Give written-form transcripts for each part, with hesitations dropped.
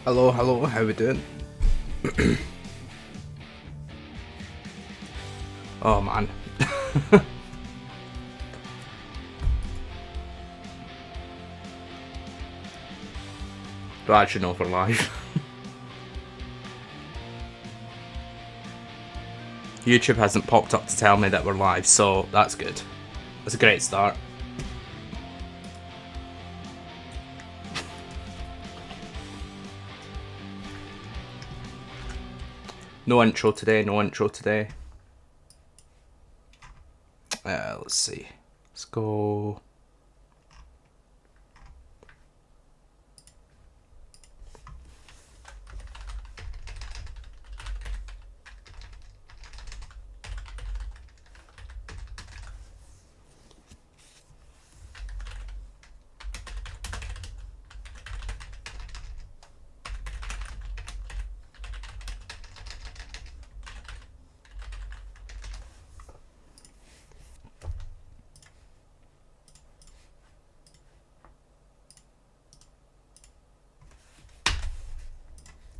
Hello, hello, how we doing? Oh man. Do I actually know if we're live? YouTube hasn't popped up to tell me that we're live, so that's good. That's a great start. No intro today, no intro today. Let's see. Let's go.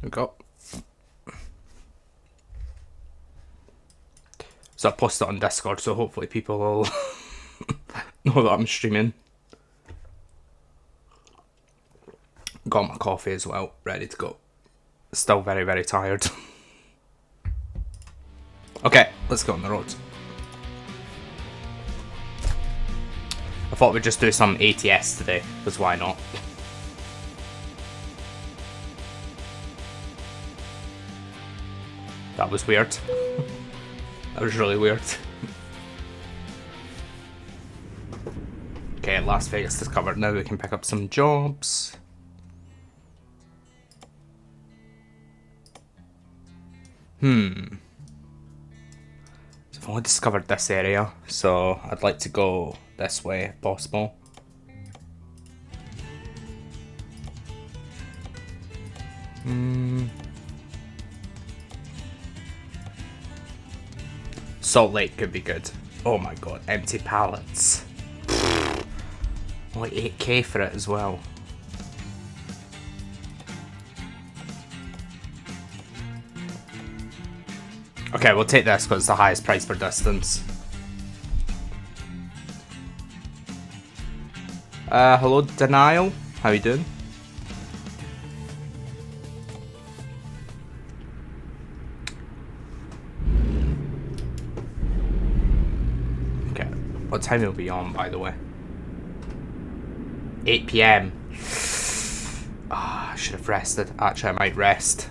We go. So I posted it on Discord, so hopefully people will know that I'm streaming. Got my coffee as well, ready to go. Still very, very tired. Okay, let's go on the road. I thought we'd just do some ATS today, because why not? That was weird. That was really weird. Okay, Las Vegas is covered. Now we can pick up some jobs. So I've only discovered this area, so I'd like to go this way if possible. Salt Lake could be good. Oh my god, empty pallets. Only 8k for it as well. Okay, we'll take this because it's the highest price per distance. Hello, Denial. How you doing? Okay, what time will be on, by the way? 8 PM. Ah, I should have rested. Actually, I might rest.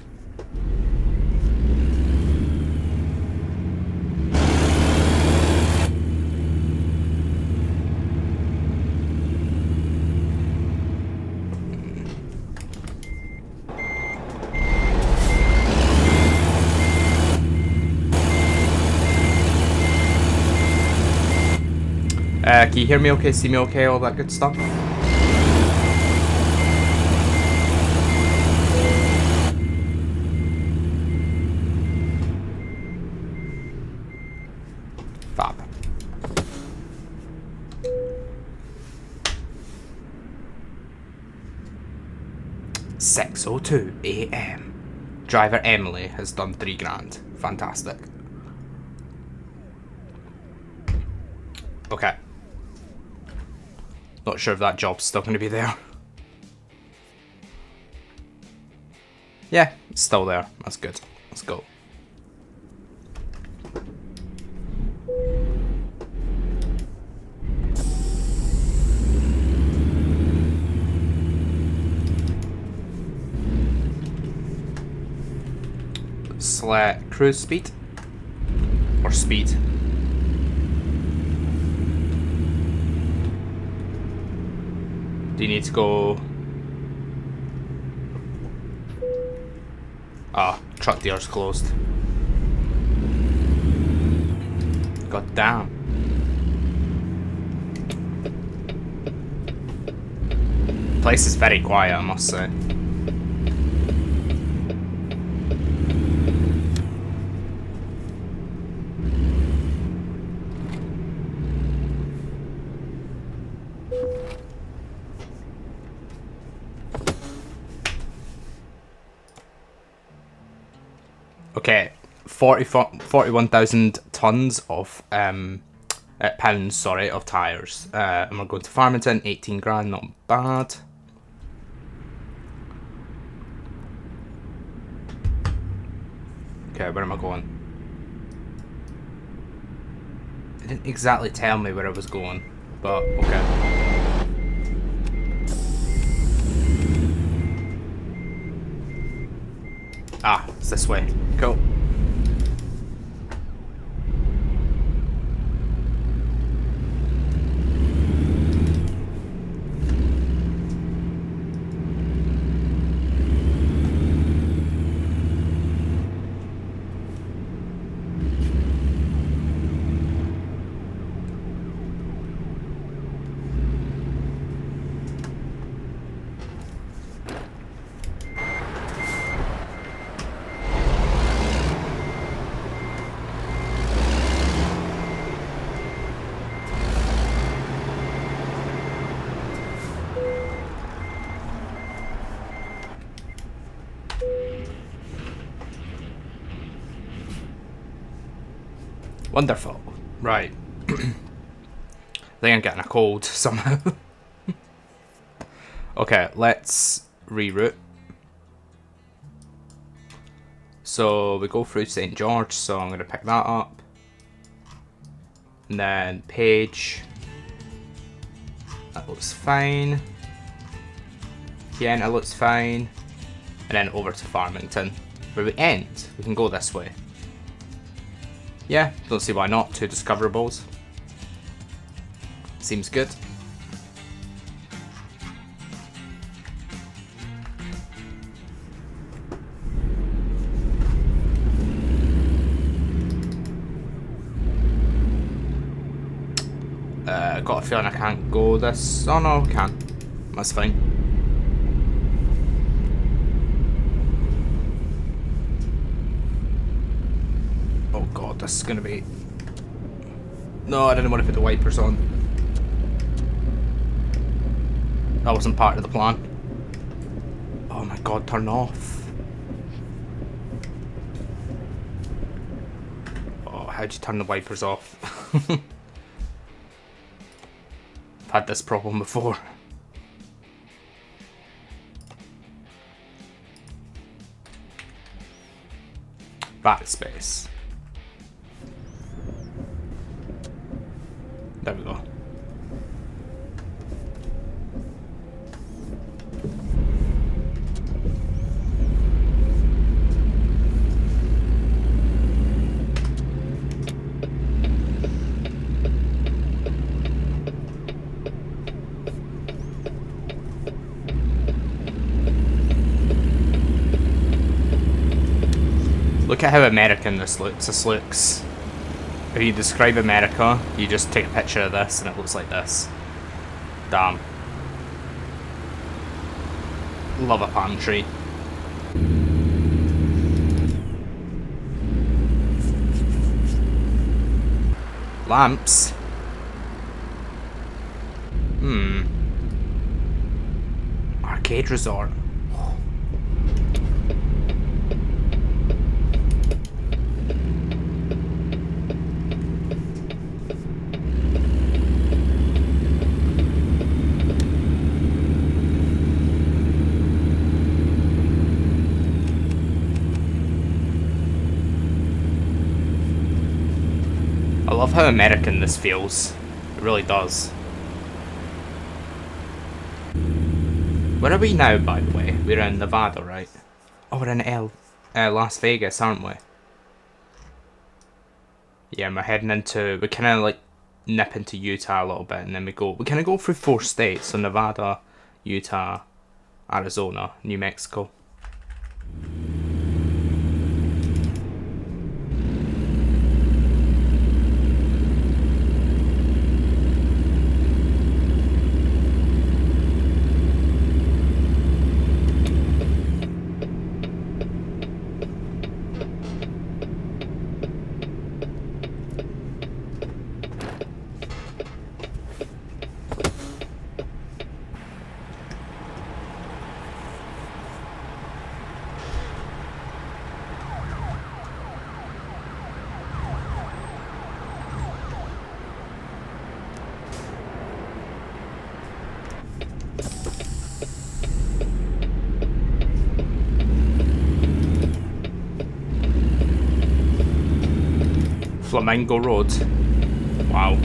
Can you hear me okay, see me okay, all that good stuff? Fab. (6:02 AM). Driver Emily has done 3 grand. Fantastic. Okay. Not sure if that job's still going to be there. Yeah, it's still there. That's good. Let's go. Select cruise speed. Or speed. Do you need to go? Ah, truck dealer's closed. God damn. The place is very quiet, I must say. 41,000 tons of pounds, sorry, of tyres. And we're going to Farmington, 18 grand, not bad. Okay, where am I going? It didn't exactly tell me where I was going, but okay. Ah, it's this way. Cool. Wonderful. Right. I think I'm getting a cold somehow. Okay, let's reroute. So we go through St. George, so I'm going to pick that up. And then Page. That looks fine. Again, it looks fine. And then over to Farmington, where we end. We can go this way. Yeah, don't see why not. 2 discoverables. Seems good. Got a feeling I can't go this. Oh no, I can. That's fine. Oh god, this is gonna be... No, I didn't want to put the wipers on. That wasn't part of the plan. Oh my god, turn off. Oh, how'd you turn the wipers off? I've had this problem before. Backspace. There we go. Look at how American this looks. This looks... If you describe America, you just take a picture of this and it looks like this. Damn. Love a palm tree. Lamps? Arcade resort. I love how American this feels. It really does. Where are we now, by the way? We're in Nevada, right? Oh, we're in Las Vegas, aren't we? Yeah, we're heading into... We kind of like nip into Utah a little bit, and then we kind of go through 4 states. So Nevada, Utah, Arizona, New Mexico. Flamingo Road. Wow.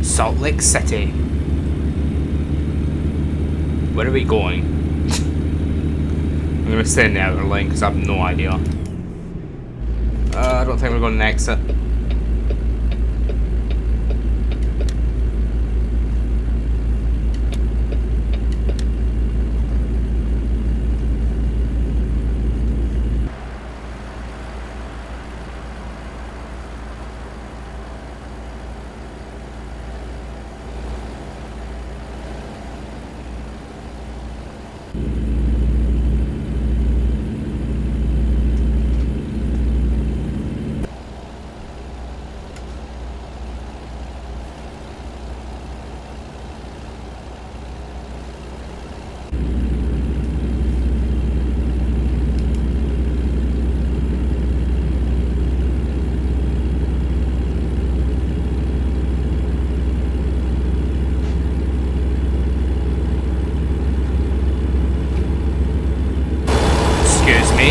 Salt Lake City. Where are we going? I'm gonna stay in the outer lane because I have no idea. I don't think we're going to exit. Excuse me.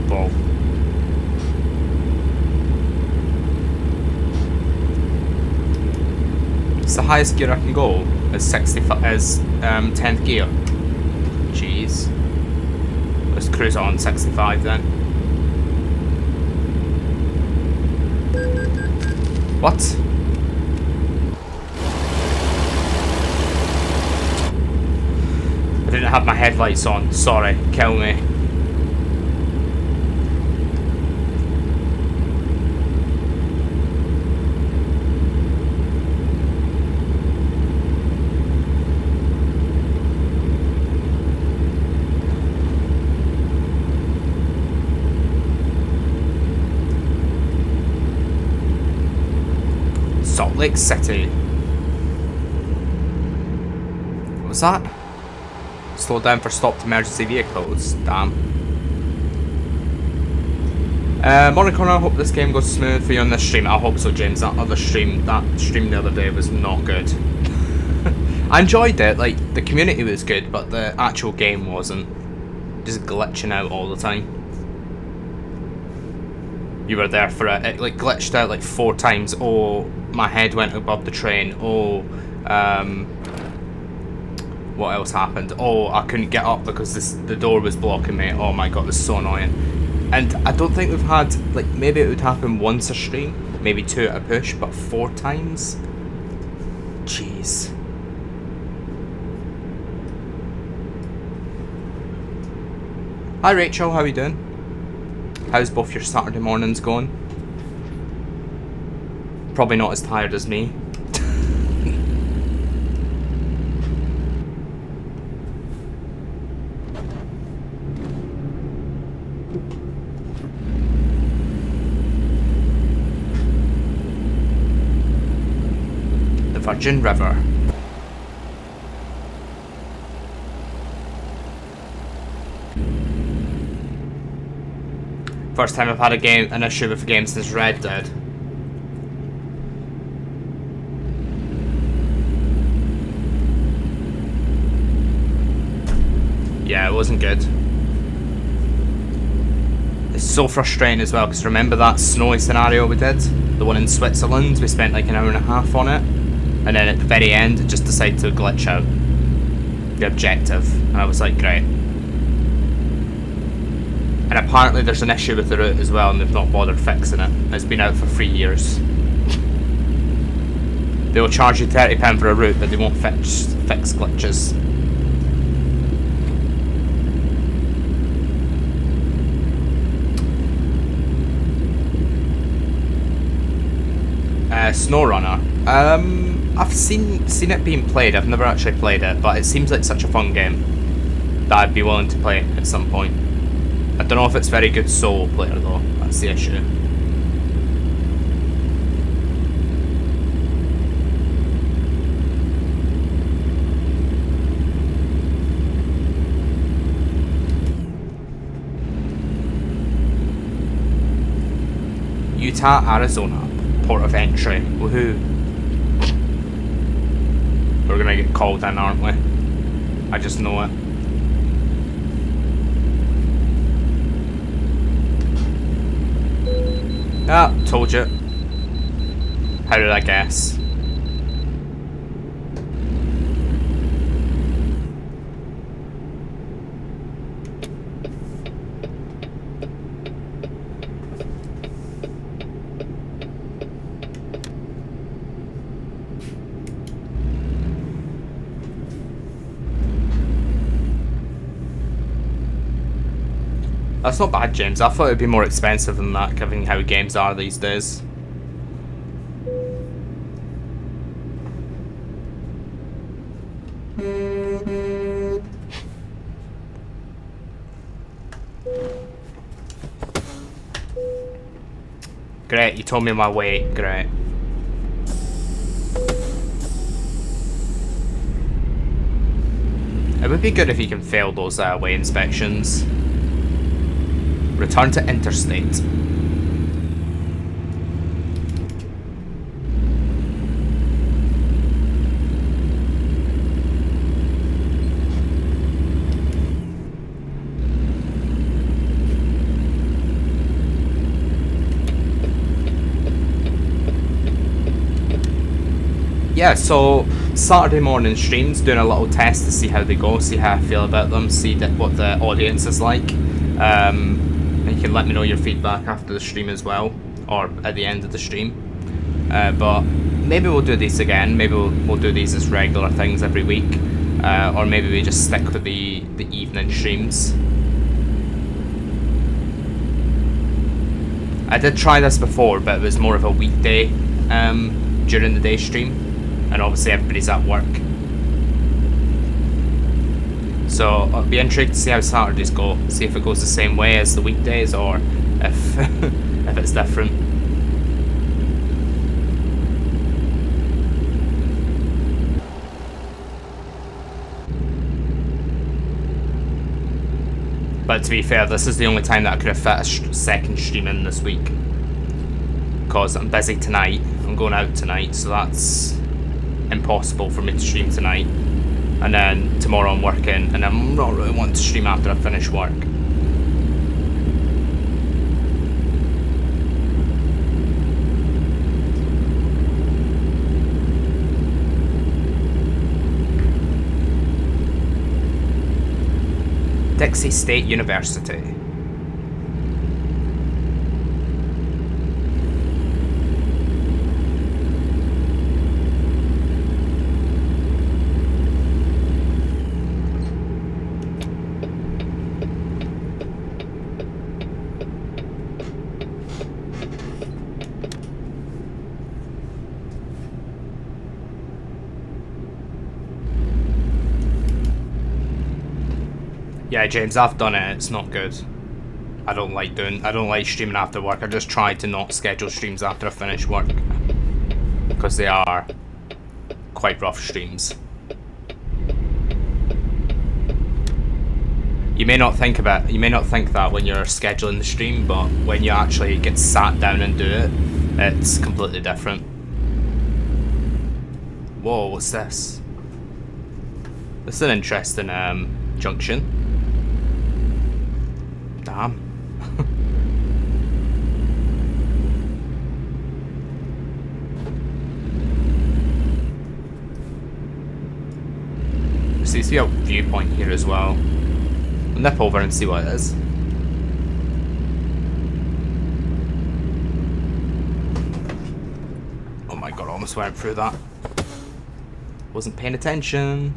Ball. It's the highest gear I can go is 10th gear. Jeez. Let's cruise on 65 then. What? I didn't have my headlights on. Sorry, kill me. Salt Lake City. What was that? Slow down for stopped emergency vehicles. Damn. Morning Connor, I hope this game goes smooth for you on this stream. I hope so, James. That stream the other day was not good. I enjoyed it, like, the community was good, but the actual game wasn't. Just glitching out all the time. You were there for it. It like glitched out like 4 times. Oh, my head went above the train. Oh, what else happened? Oh, I couldn't get up because the door was blocking me. Oh my god, this is so annoying. And I don't think we've had, like, maybe it would happen once a stream, maybe 2 at a push, but 4 times? Jeez. Hi Rachel, how are you doing? How's both your Saturday mornings going? Probably not as tired as me. The Virgin River. First time I've had an issue with a game since Red Dead. Yeah, it wasn't good. It's so frustrating as well, because remember that snowy scenario we did? The one in Switzerland? We spent like an hour and a half on it. And then at the very end, it just decided to glitch out the objective. And I was like, great. And apparently there's an issue with the route as well, and they've not bothered fixing it. It's been out for 3 years. They will charge you £30 for a route, but they won't fix glitches. SnowRunner. I've seen it being played. I've never actually played it, but it seems like such a fun game that I'd be willing to play at some point. I don't know if it's very good solo player though. That's the issue. Utah, Arizona. Port of entry. Woohoo. We're gonna get called in, aren't we? I just know it. Ah, told you. How did I guess? That's not bad, James. I thought it would be more expensive than that, given how games are these days. Great, you told me my weight. Great. It would be good if you can fail those weigh inspections. Return to interstate. Yeah, so Saturday morning streams, doing a little test to see how they go, see how I feel about them, see what the audience is like. And you can let me know your feedback after the stream as well, or at the end of the stream. But maybe we'll do these again. Maybe we'll do these as regular things every week, or maybe we just stick with the evening streams. I did try this before, but it was more of a weekday during the day stream, and obviously everybody's at work. So I'll be intrigued to see how Saturdays go, see if it goes the same way as the weekdays or if if it's different. But to be fair, this is the only time that I could have fit a second stream in this week, because I'm busy tonight. I'm going out tonight, so that's impossible for me to stream tonight. And then tomorrow I'm working, and I'm not really wanting to stream after I finish work. Dixie State University. Yeah, James, I've done it. It's not good. I don't like streaming after work. I just try to not schedule streams after I finish work, because they are quite rough streams. You may not think that when you're scheduling the stream, but when you actually get sat down and do it, it's completely different. Whoa, what's this? This is an interesting junction. Damn. There seems to be a viewpoint here as well. I'll nip over and see what it is. Oh my god, I almost went through that. Wasn't paying attention.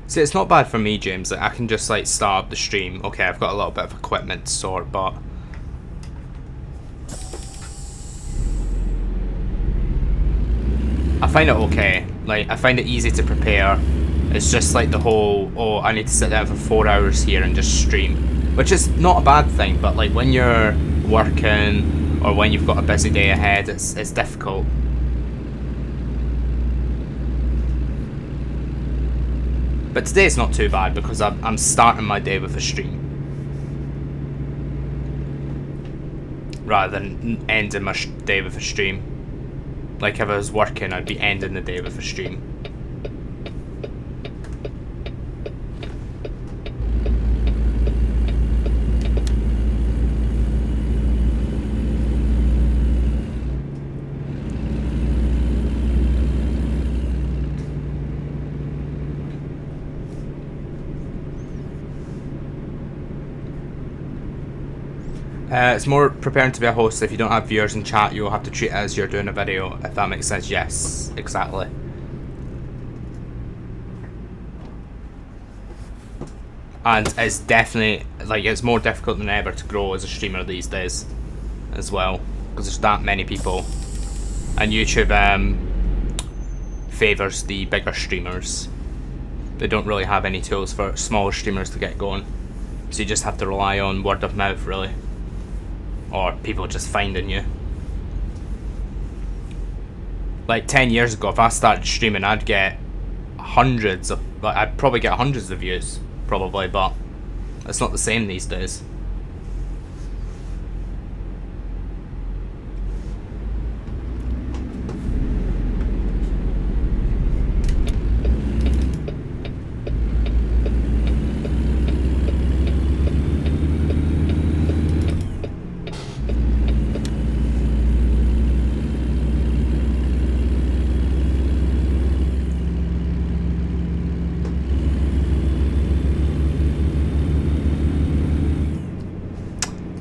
See, it's not bad for me, James. Like, I can just like start up the stream. Okay, I've got a little bit of equipment to sort, but I find it okay. Like, I find it easy to prepare. It's just like the whole, oh, I need to sit down for 4 hours here and just stream, which is not a bad thing. But like when you're working or when you've got a busy day ahead, it's difficult. But today's not too bad because I'm starting my day with a stream rather than ending my day with a stream. Like if I was working, I'd be ending the day with a stream. It's more preparing to be a host. If you don't have viewers in chat, you'll have to treat it as you're doing a video, if that makes sense. Yes, exactly. And it's definitely, like, it's more difficult than ever to grow as a streamer these days as well, because there's that many people, and YouTube favours the bigger streamers. They don't really have any tools for smaller streamers to get going, so you just have to rely on word of mouth, really. Or people just finding you. Like 10 years ago, if I started streaming, I'd get hundreds of, like, I'd probably get hundreds of views, probably, but it's not the same these days.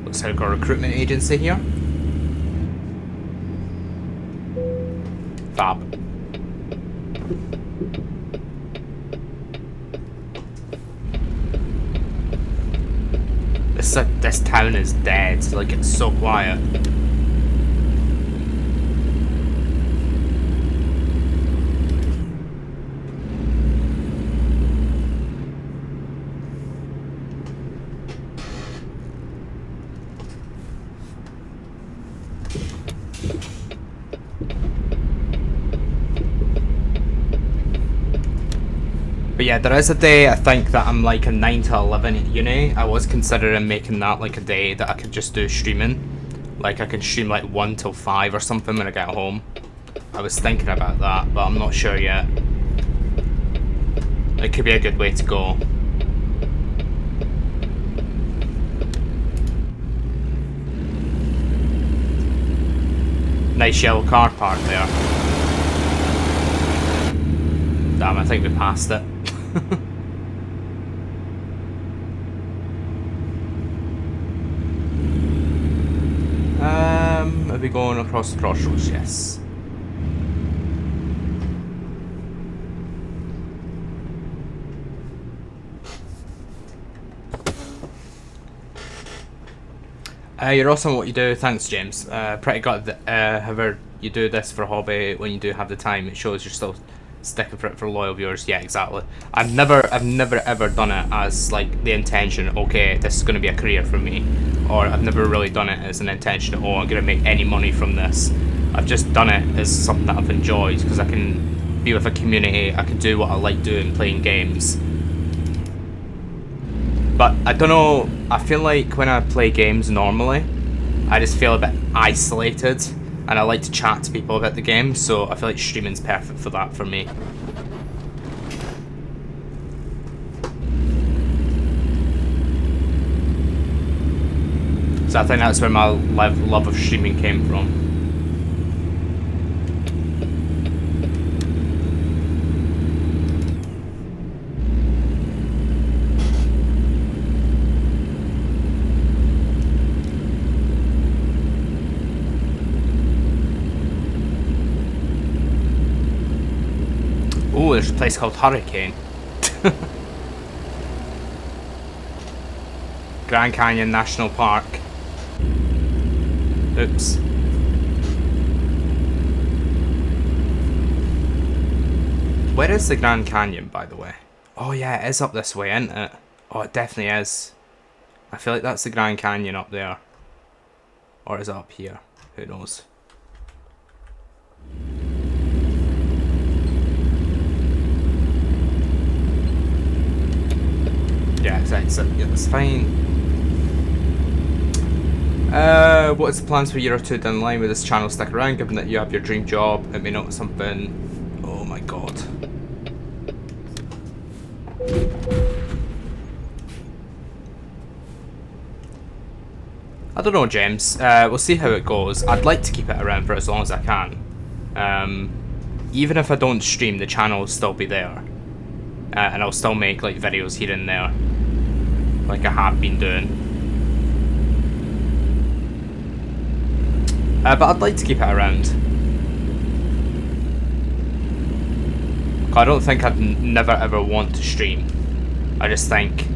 Looks like our recruitment agency here. Fab. This town is dead. Like, it's so quiet. But yeah, there is a day I think that I'm like a 9 to 11 at uni. I was considering making that like a day that I could just do streaming. Like I can stream like 1 till 5 or something when I get home. I was thinking about that, but I'm not sure yet. It could be a good way to go. Nice yellow car park there. Damn, I think we passed it. Are we going across the crossroads? Yes. You're awesome at what you do. Thanks, James. Pretty good that however you do this for a hobby when you do have the time. It shows you're still sticking for it for loyal viewers. Yeah, exactly. I've never ever done it as like the intention, okay, this is going to be a career for me, or I've never really done it as an intention, oh, I'm going to make any money from this. I've just done it as something that I've enjoyed because I can be with a community, I can do what I like doing, playing games. But I don't know, I feel like when I play games normally, I just feel a bit isolated. And I like to chat to people about the game, so I feel like streaming's perfect for that for me. So I think that's where my love of streaming came from. Oh, there's a place called Hurricane. Grand Canyon National Park. Oops. Where is the Grand Canyon, by the way? Oh yeah, it is up this way, isn't it? Oh, it definitely is. I feel like that's the Grand Canyon up there. Or is it up here? Who knows? Yeah, it's fine. What is the plans for a year or two down the line with this channel? Stick around, given that you have your dream job. It may not be something. Oh my god. I don't know, James. We'll see how it goes. I'd like to keep it around for as long as I can. Even if I don't stream, the channel will still be there. And I'll still make like videos here and there, like I have been doing. But I'd like to keep it around. I don't think I'd never ever want to stream. I just think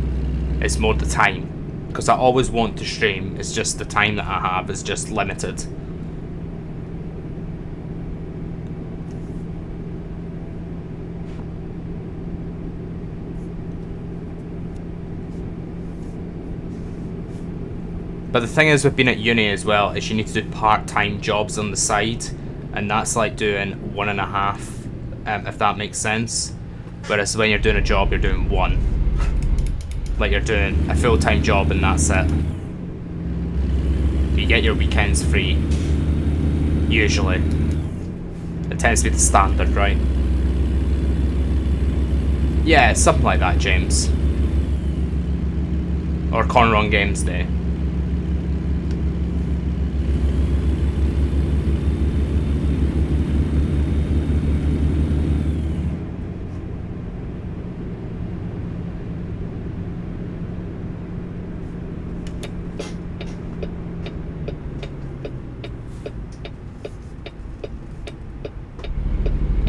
it's more the time. Because I always want to stream, it's just the time that I have is just limited. But the thing is with being at uni as well, is you need to do part-time jobs on the side, and that's like doing 1.5, if that makes sense. Whereas when you're doing a job, you're doing 1. Like you're doing a full-time job and that's it. You get your weekends free. Usually. It tends to be the standard, right? Yeah, something like that, James. Or Corner on Games Day.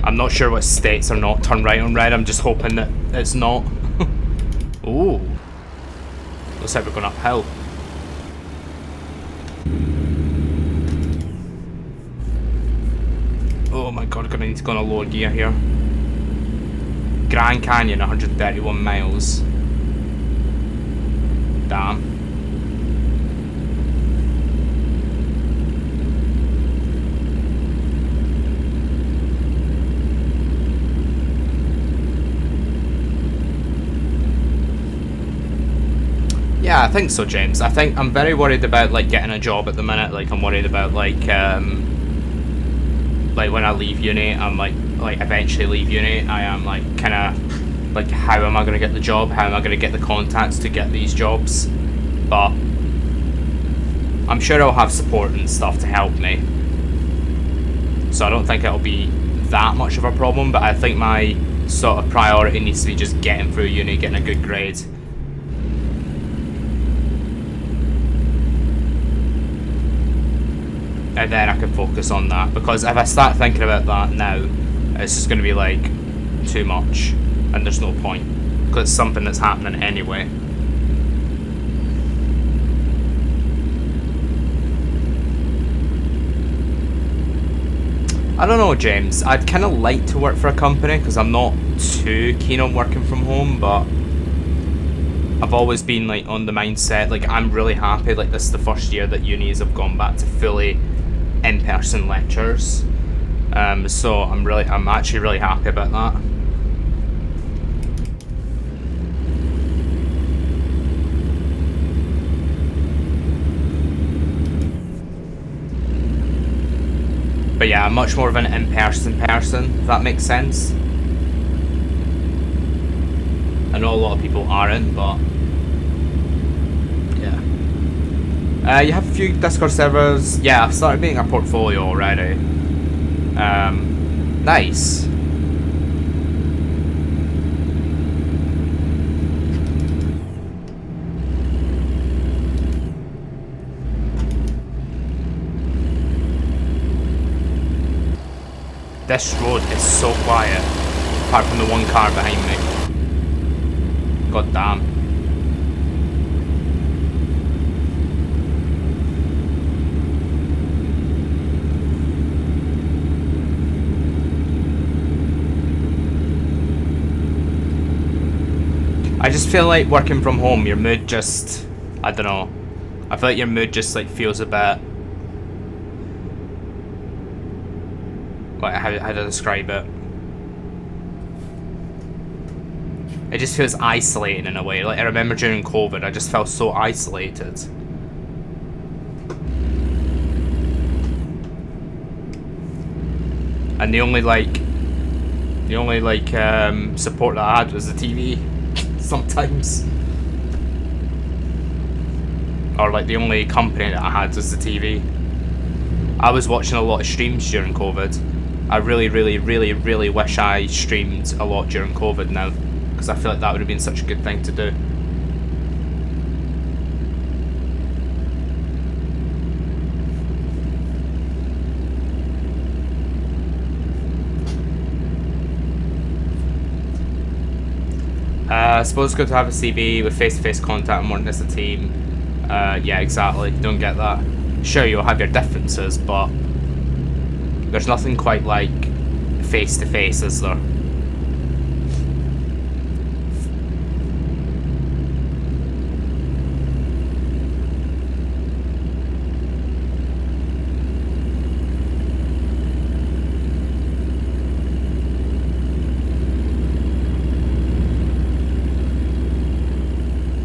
I'm not sure what states are not turn right on red. I'm just hoping that it's not. Ooh. Looks like we're going uphill. Oh my god, gonna need to go on a lower gear here. Grand Canyon, 131 miles. Damn. Yeah, I think so, James. I think I'm very worried about like getting a job at the minute. Like I'm worried about like when I leave uni, I'm like eventually leave uni, I am like kind of like how am I going to get the job? How am I going to get the contacts to get these jobs? But I'm sure I'll have support and stuff to help me. So I don't think it'll be that much of a problem, but I think my sort of priority needs to be just getting through uni, getting a good grade. And then I can focus on that, because if I start thinking about that now, it's just going to be like too much, and there's no point, because it's something that's happening anyway. I don't know, James. I'd kind of like to work for a company, because I'm not too keen on working from home, but I've always been like on the mindset, like I'm really happy, like this is the first year that unis have gone back to fully in-person lectures, so I'm actually really happy about that. But yeah, I'm much more of an in-person person, if that makes sense. I know a lot of people aren't, but yeah. You have a few Discord servers. Yeah, I've started making a portfolio already. Nice. This road is so quiet, apart from the one car behind me. God damn. I just feel like working from home, your mood just, I don't know. I feel like your mood just like feels a bit Like, how to describe it. It just feels isolating in a way. Like, I remember during COVID, I just felt so isolated. And the only support that I had was the TV sometimes. Or like the only company that I had was the TV. I was watching a lot of streams during COVID. I really, really, really, really wish I streamed a lot during COVID now, because I feel like that would have been such a good thing to do. I suppose it's good to have a CV with face-to-face contact and working as a team. Yeah, exactly. Don't get that. Sure, you'll have your differences, but there's nothing quite like face-to-face, is there?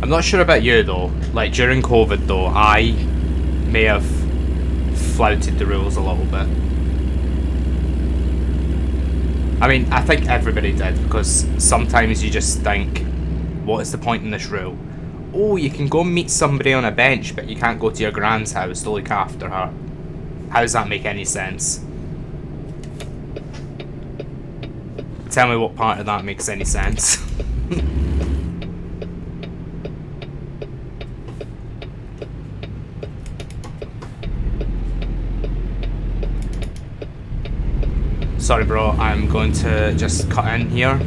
I'm not sure about you though, like during COVID though, I may have flouted the rules a little bit. I mean, I think everybody did, because sometimes you just think, what is the point in this rule? Oh, you can go and meet somebody on a bench, but you can't go to your grand's house to look after her. How does that make any sense? Tell me what part of that makes any sense. Sorry bro, I'm going to just cut in here.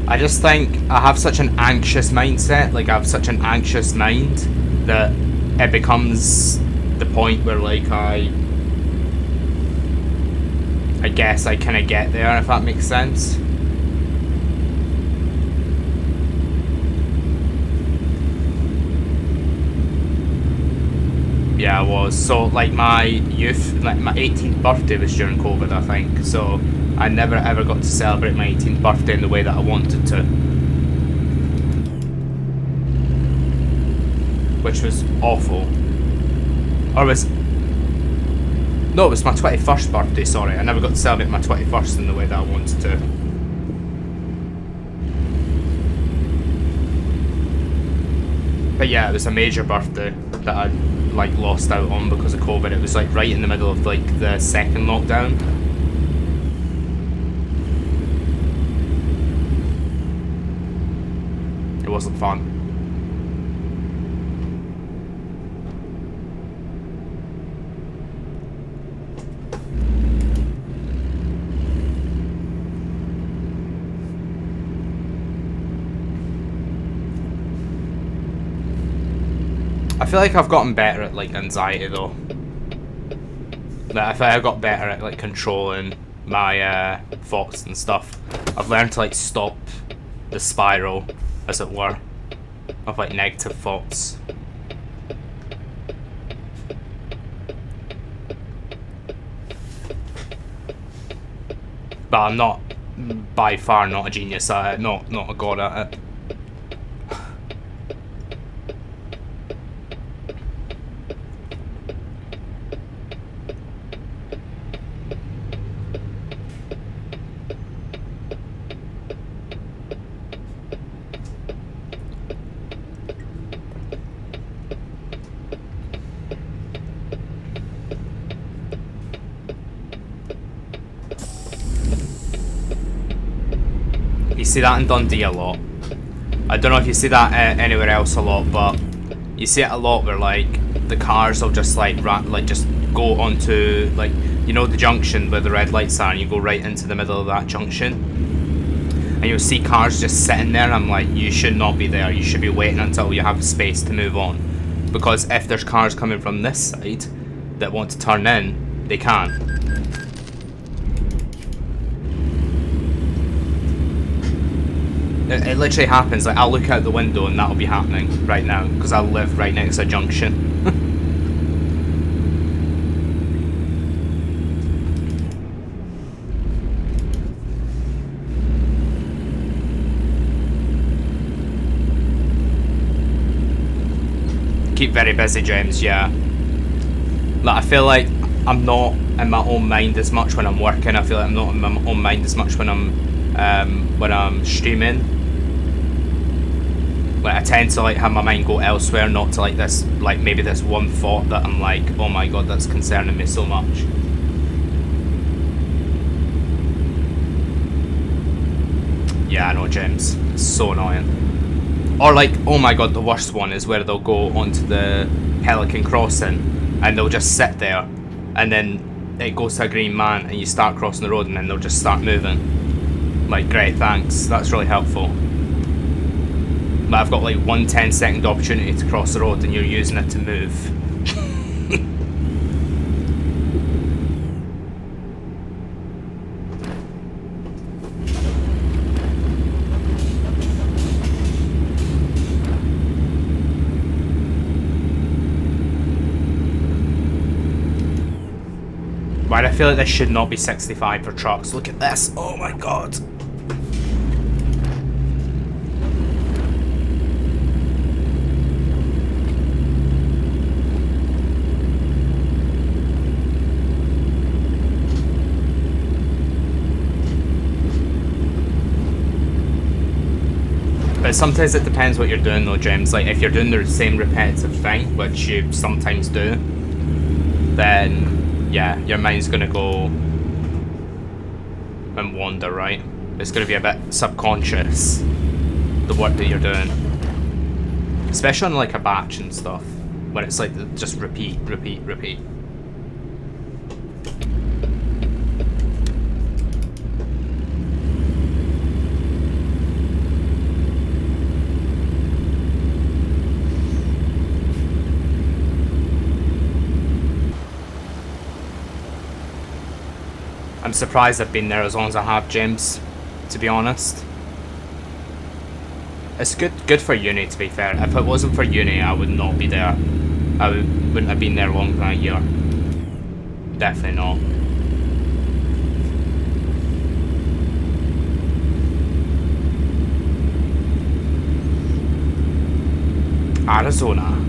I just think I have such an anxious mindset, like I have such an anxious mind that it becomes the point where like I guess I kind of get there, if that makes sense. Yeah, I was. So like my youth, like my 18th birthday was during COVID, I think, so I never ever got to celebrate my 18th birthday in the way that I wanted to, which was awful. Or was no, it was my 21st birthday, sorry. I never got to celebrate my 21st in the way that I wanted to. But yeah, it was a major birthday that I like lost out on because of COVID. It was like right in the middle of like the second lockdown. It wasn't fun. I feel like I've gotten better at like anxiety though. Like, I feel like I got better at like controlling my thoughts and stuff. I've learned to like stop the spiral, as it were, of like negative thoughts. But I'm not, by far not a genius at it, not a god at it. You see that in Dundee a lot. I don't know if you see that anywhere else a lot, but you see it a lot where like the cars will just like just go onto like, you know, the junction where the red lights are, and you go right into the middle of that junction. and you'll see cars just sitting there, and I'm like, you should not be there, you should be waiting until you have space to move on. Because if there's cars coming from this side that want to turn in, they can. It literally happens, like I'll look out the window and that'll be happening right now, because I live right next to a junction. Keep very busy, James, yeah. Like, I feel like I'm not in my own mind as much when I'm working. I feel like I'm not in my own mind as much when I'm streaming. Like, I tend to like have my mind go elsewhere, not to like this, like maybe this one thought that I'm like, oh my god, that's concerning me so much. Yeah, I know, James. It's so annoying. Or like, oh my god, the worst one is where they'll go onto the Pelican crossing and they'll just sit there, and then it goes to a green man and you start crossing the road and then they'll just start moving. Like, great, thanks, that's really helpful. But I've got like 1 10-second opportunity to cross the road and you're using it to move. Right, I feel like this should not be 65 for trucks. Look at this. Oh my god. But sometimes it depends what you're doing though, James. Like, if you're doing the same repetitive thing, which you sometimes do, then yeah, your mind's gonna go and wander, right? It's gonna be a bit subconscious, the work that you're doing. Especially on like a batch and stuff, when it's like just repeat, repeat, repeat. I'm surprised I've been there as long as I have, James, to be honest. It's good for uni, to be fair. If it wasn't for uni, I would not be there. I wouldn't have been there longer than a year. Definitely not. Arizona.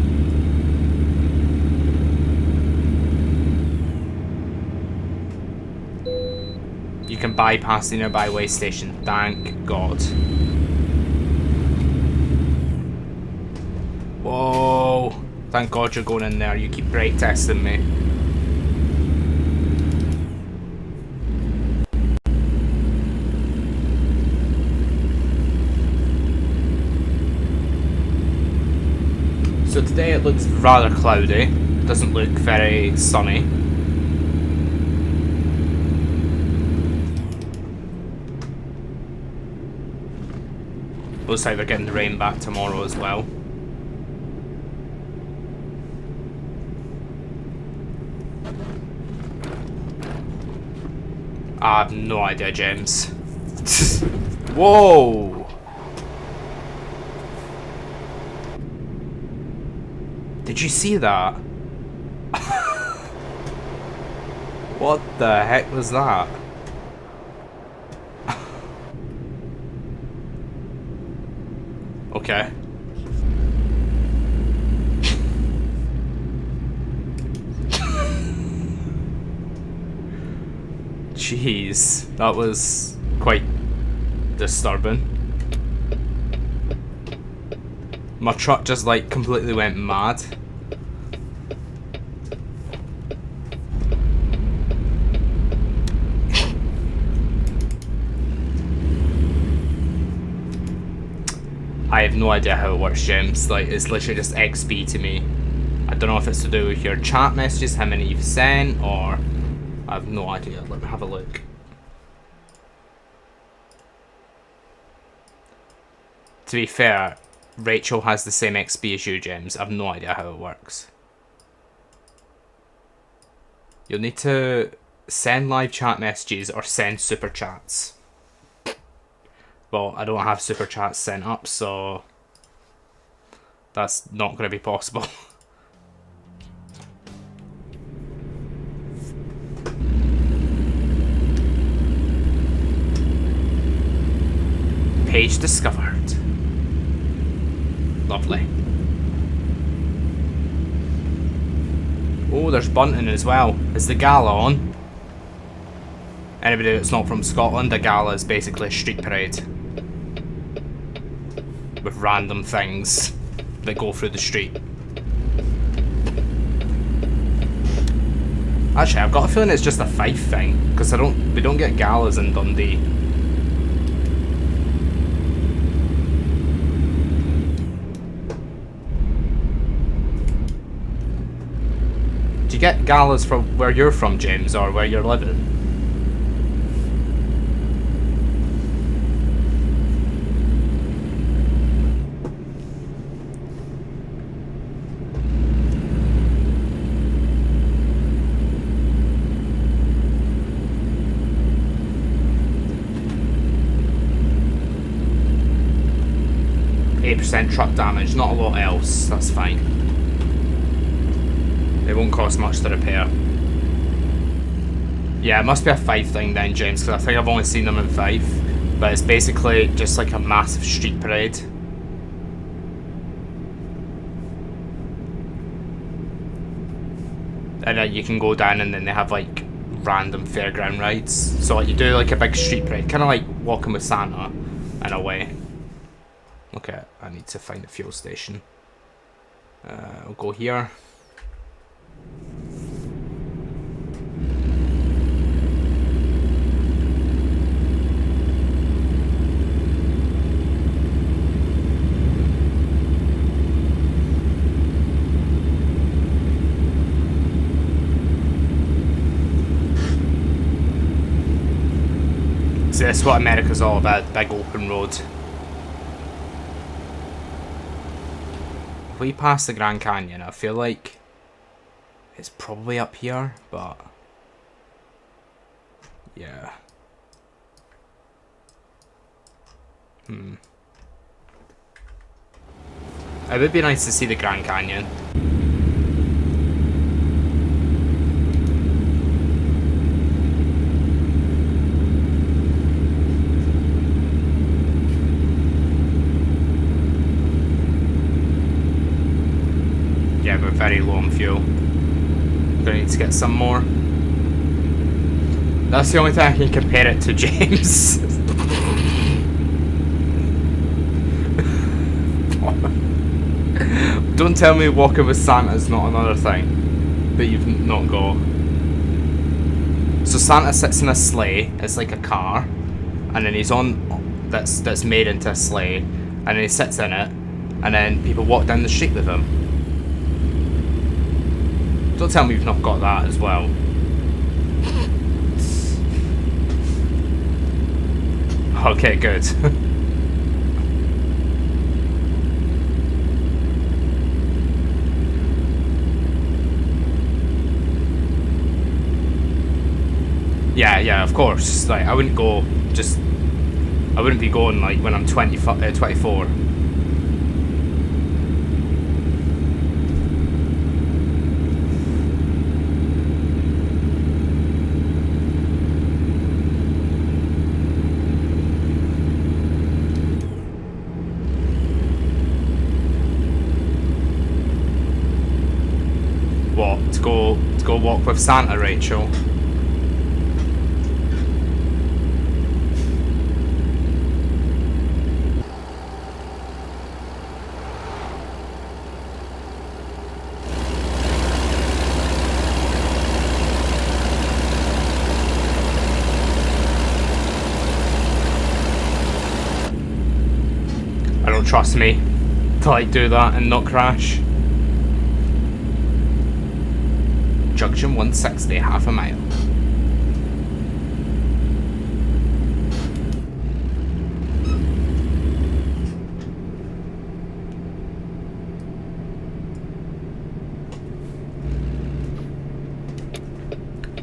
You can bypass the nearby way station, thank God. Whoa, thank God you're going in there, you keep brake testing me. So today it looks rather cloudy, doesn't look very sunny. Looks like we're getting the rain back tomorrow as well. I have no idea, James. Whoa! Did you see that? What the heck was that? Okay. Jeez, that was quite disturbing. My truck just like completely went mad. I have no idea how it works, James. Like, it's literally just XP to me. I don't know if it's to do with your chat messages, how many you've sent, or I have no idea. Let me have a look. To be fair, Rachel has the same XP as you, James. I have no idea how it works. You'll need to send live chat messages or send super chats. Well, I don't have super chats sent up, so that's not going to be possible. Page discovered. Lovely. Oh, there's bunting as well. Is the gala on? Anybody that's not from Scotland, a gala is basically a street parade with random things that go through the street. Actually, I've got a feeling it's just a Fife thing, because we don't get galas in Dundee. Do you get galas from where you're from, James, or where you're living? 8% truck damage, not a lot else, that's fine. It won't cost much to repair. Yeah, it must be a Fife thing then, James, because I think I've only seen them in Fife. But it's basically just like a massive street parade. And then you can go down and then they have like random fairground rides. So like you do like a big street parade, kind of like Walking with Santa in a way. Okay, I need to find a fuel station. I'll go here. See, that's what America's all about, big open road. If we pass the Grand Canyon, I feel like it's probably up here, but yeah. It would be nice to see the Grand Canyon. Yeah, we're very low on fuel. Gonna need to get some more. That's the only thing I can compare it to, James. Don't tell me Walking with Santa's not another thing that you've not got. So Santa sits in a sleigh, it's like a car, and then he's on, that's made into a sleigh, and then he sits in it, and then people walk down the street with him. Don't tell me you've not got that as well. Okay, good. Yeah, of course. Like, I wouldn't go just... I wouldn't be going, like, when I'm 24. What? To go walk with Santa, Rachel? I don't trust me to like do that and not crash. Junction 160, half a mile.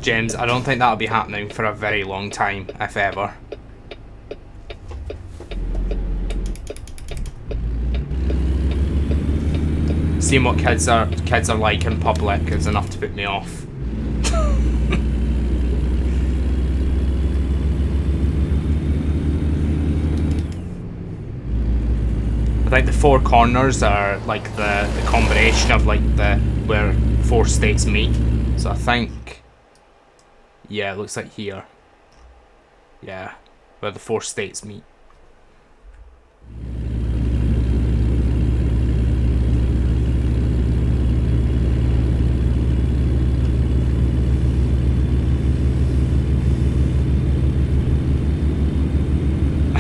James, I don't think that'll be happening for a very long time, if ever. Seeing what kids are like in public is enough to put me off. I think the four corners are like the combination of like where four states meet. So I think, yeah, it looks like here. Yeah, where the four states meet.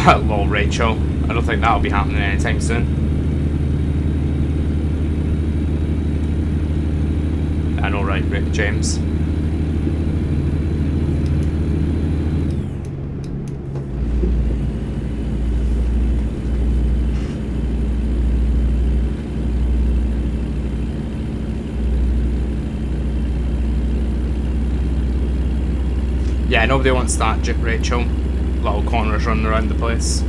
Lol, Rachel. I don't think that'll be happening anytime soon. I know, right, Rick James. Yeah, nobody wants that, Rachel. Little corners running around the place.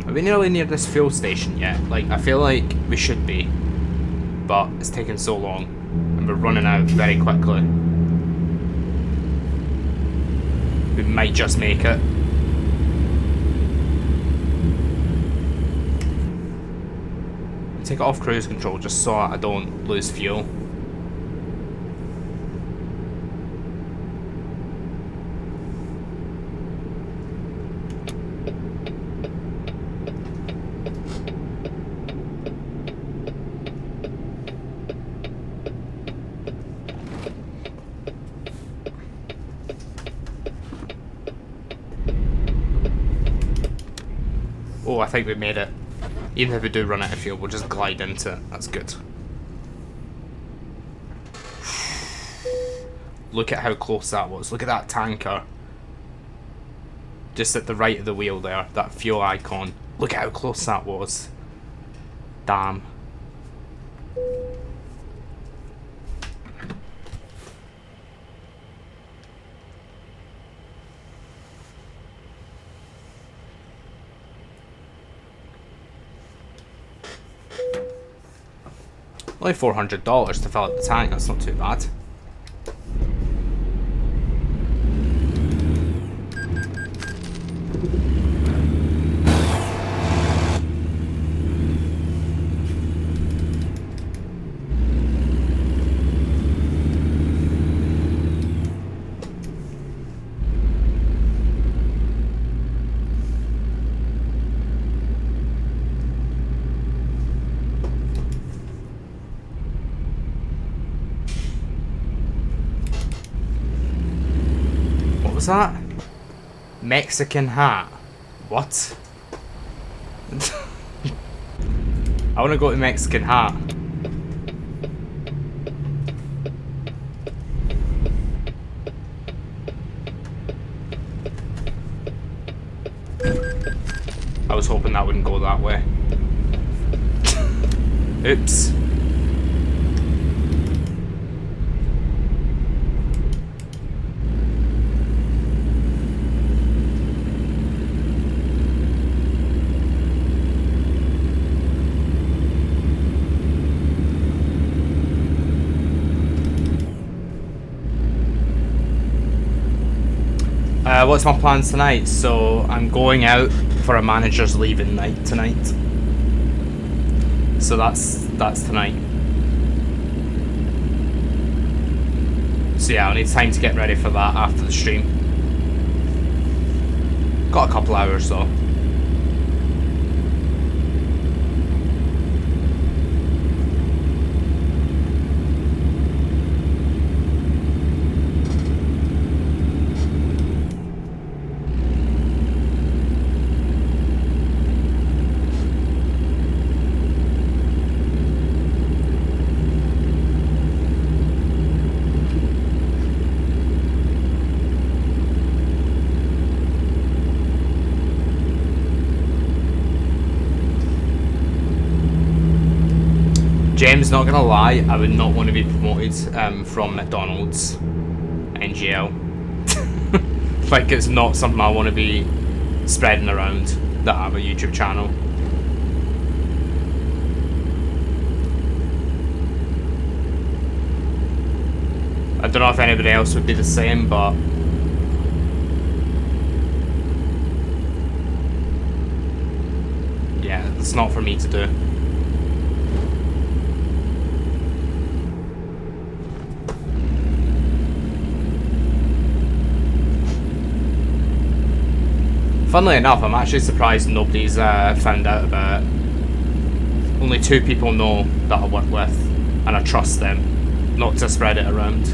Are we nearly near this fuel station yet? Like, I feel like we should be, but it's taking so long, and we're running out very quickly. We might just make it. Take it off cruise control just so I don't lose fuel. Oh, I think we made it. Even if we do run out of fuel, we'll just glide into it. That's good. Look at how close that was. Look at that tanker. Just at the right of the wheel there. That fuel icon. Look at how close that was. Damn. Only $400 to fill up the tank, that's not too bad. What's that? Mexican hat. What? I want to go to Mexican hat. I was hoping that wouldn't go that way. Oops. What's my plans tonight? So I'm going out for a manager's leaving night tonight. So that's tonight. So yeah, I'll need time to get ready for that after the stream. Got a couple hours though. James, not gonna lie, I would not want to be promoted from McDonald's NGL. Like, it's not something I want to be spreading around that I have a YouTube channel. I don't know if anybody else would be the same, but yeah, it's not for me to do. Funnily enough, I'm actually surprised nobody's found out about it. Only 2 people know that I work with, and I trust them not to spread it around.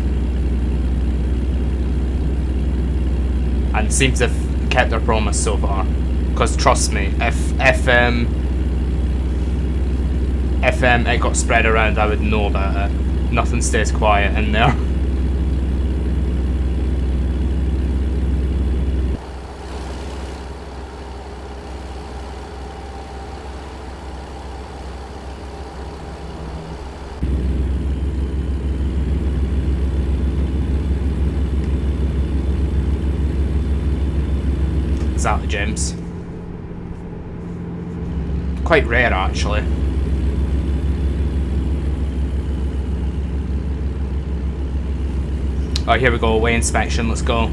And seem to have kept their promise so far. Because trust me, if it got spread around, I would know about it. Nothing stays quiet in there. Exactly, James. Quite rare, actually. Oh, here we go. Way inspection. Let's go.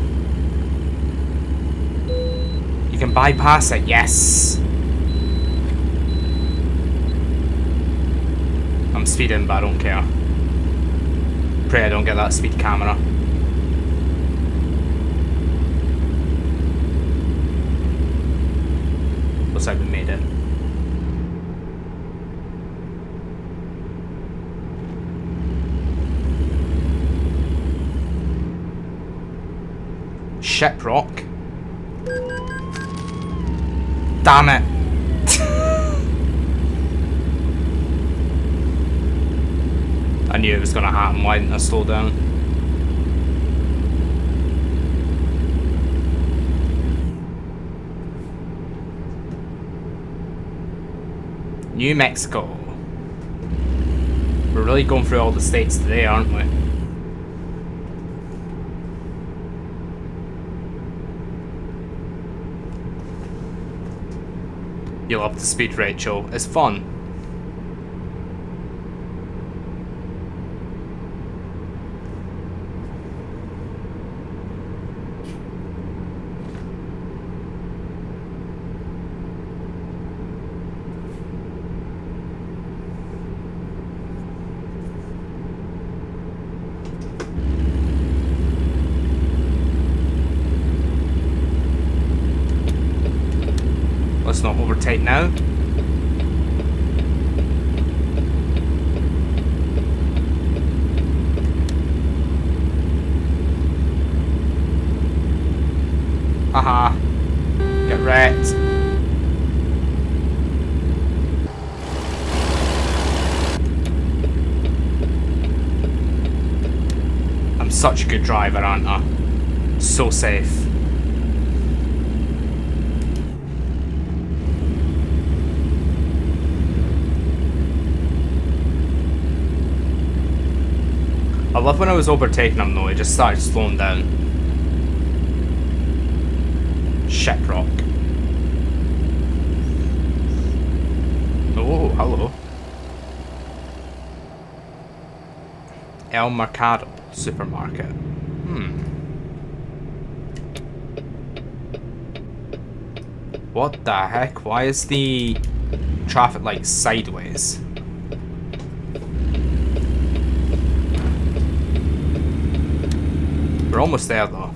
You can bypass it. Yes. I'm speeding, but I don't care. Pray I don't get that speed camera. Looks like we made it. Shiprock. Damn it. I knew it was gonna happen. Why didn't I slow down? New Mexico. We're really going through all the states today, aren't we? You'll up to speed, Rachel. It's fun. Let's not overtake now. Haha. Get wrecked. I'm such a good driver, aren't I? So safe. I love when I was overtaking him though, he just started slowing down. Shiprock. Oh, hello. El Mercado supermarket. What the heck? Why is the traffic light sideways? We're almost there though.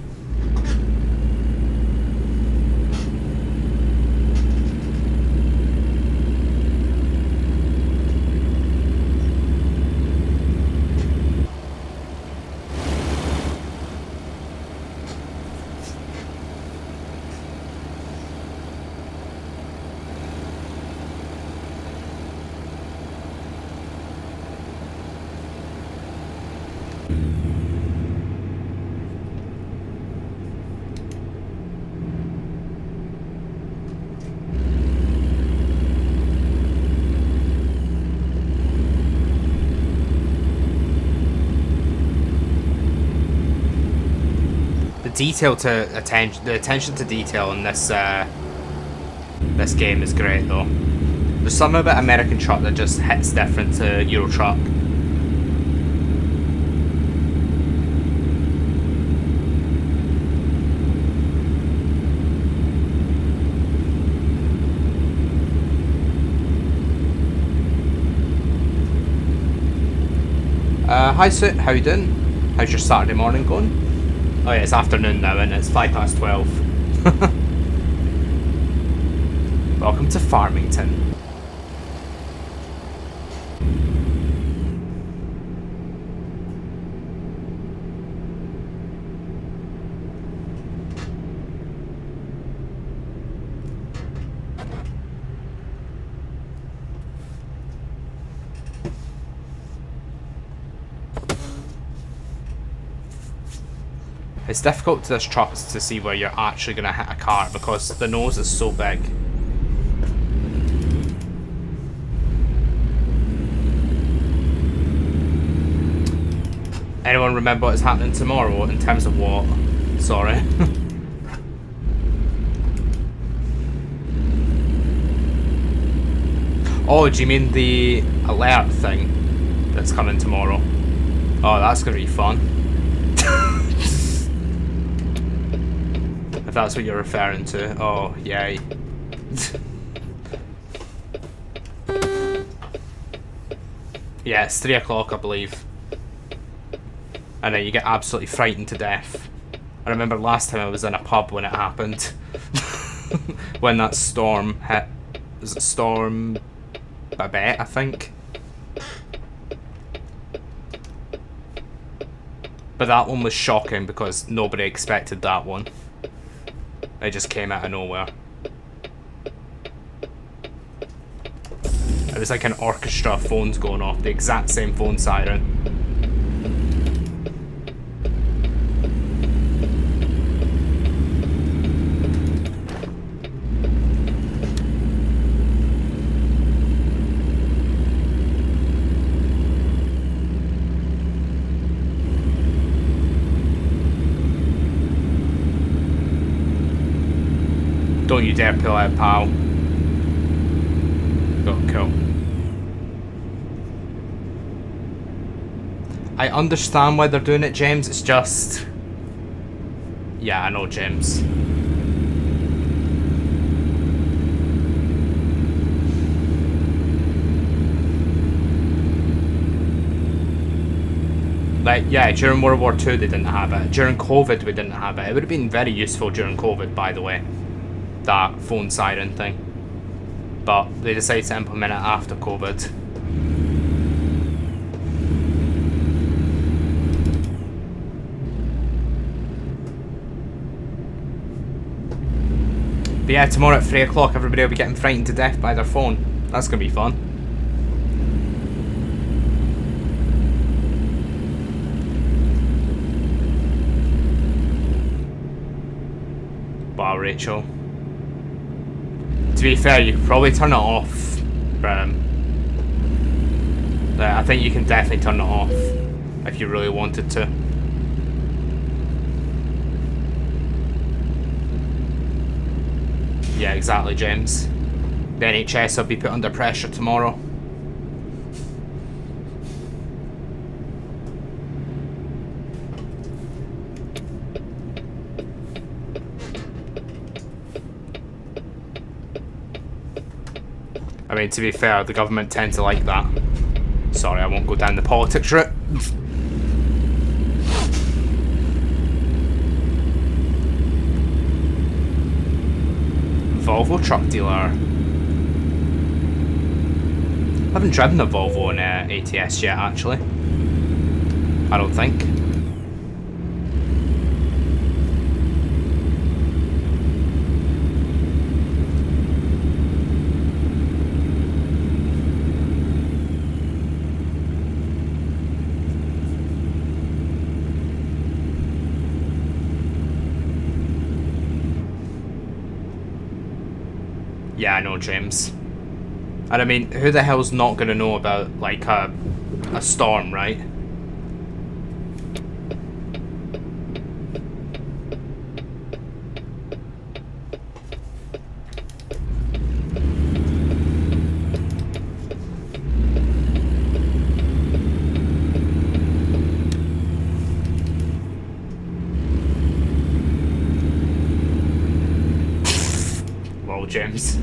the attention to detail in this this game is great though. There's something about American Truck that just hits different to Euro Truck. Hi Sue, how you doing? How's your Saturday morning going? Oh yeah, it's afternoon now and it's 12:05. Welcome to Farmington. It's difficult to this truck to see where you're actually going to hit a car because the nose is so big. Anyone remember what's happening tomorrow in terms of what? Sorry. Oh, do you mean the alert thing that's coming tomorrow? Oh, that's going to be fun. If that's what you're referring to. Oh, yay. Yeah, it's 3 o'clock, I believe. And then you get absolutely frightened to death. I remember last time I was in a pub when it happened. When that storm hit. Was it Storm Babette, I think? But that one was shocking because nobody expected that one. It just came out of nowhere. It was like an orchestra of phones going off, the exact same phone siren. Don't you dare pull out, pal. Oh, cool. I understand why they're doing it, James. It's just... Yeah, I know, James. Like, yeah, during World War II they didn't have it. During COVID we didn't have it. It would have been very useful during COVID, by the way. That phone siren thing, but they decided to implement it after COVID. But yeah, tomorrow at 3 o'clock everybody will be getting frightened to death by their phone. That's gonna be fun. Wow, Rachel. To be fair, you could probably turn it off. I think you can definitely turn it off if you really wanted to. Yeah, exactly, James. The NHS will be put under pressure tomorrow. I mean, to be fair, the government tend to like that. Sorry, I won't go down the politics route. Volvo truck dealer. I haven't driven a Volvo in ATS yet, actually. I don't think. Yeah, I know, James. And I mean, who the hell's not gonna know about, like, a storm, right? James.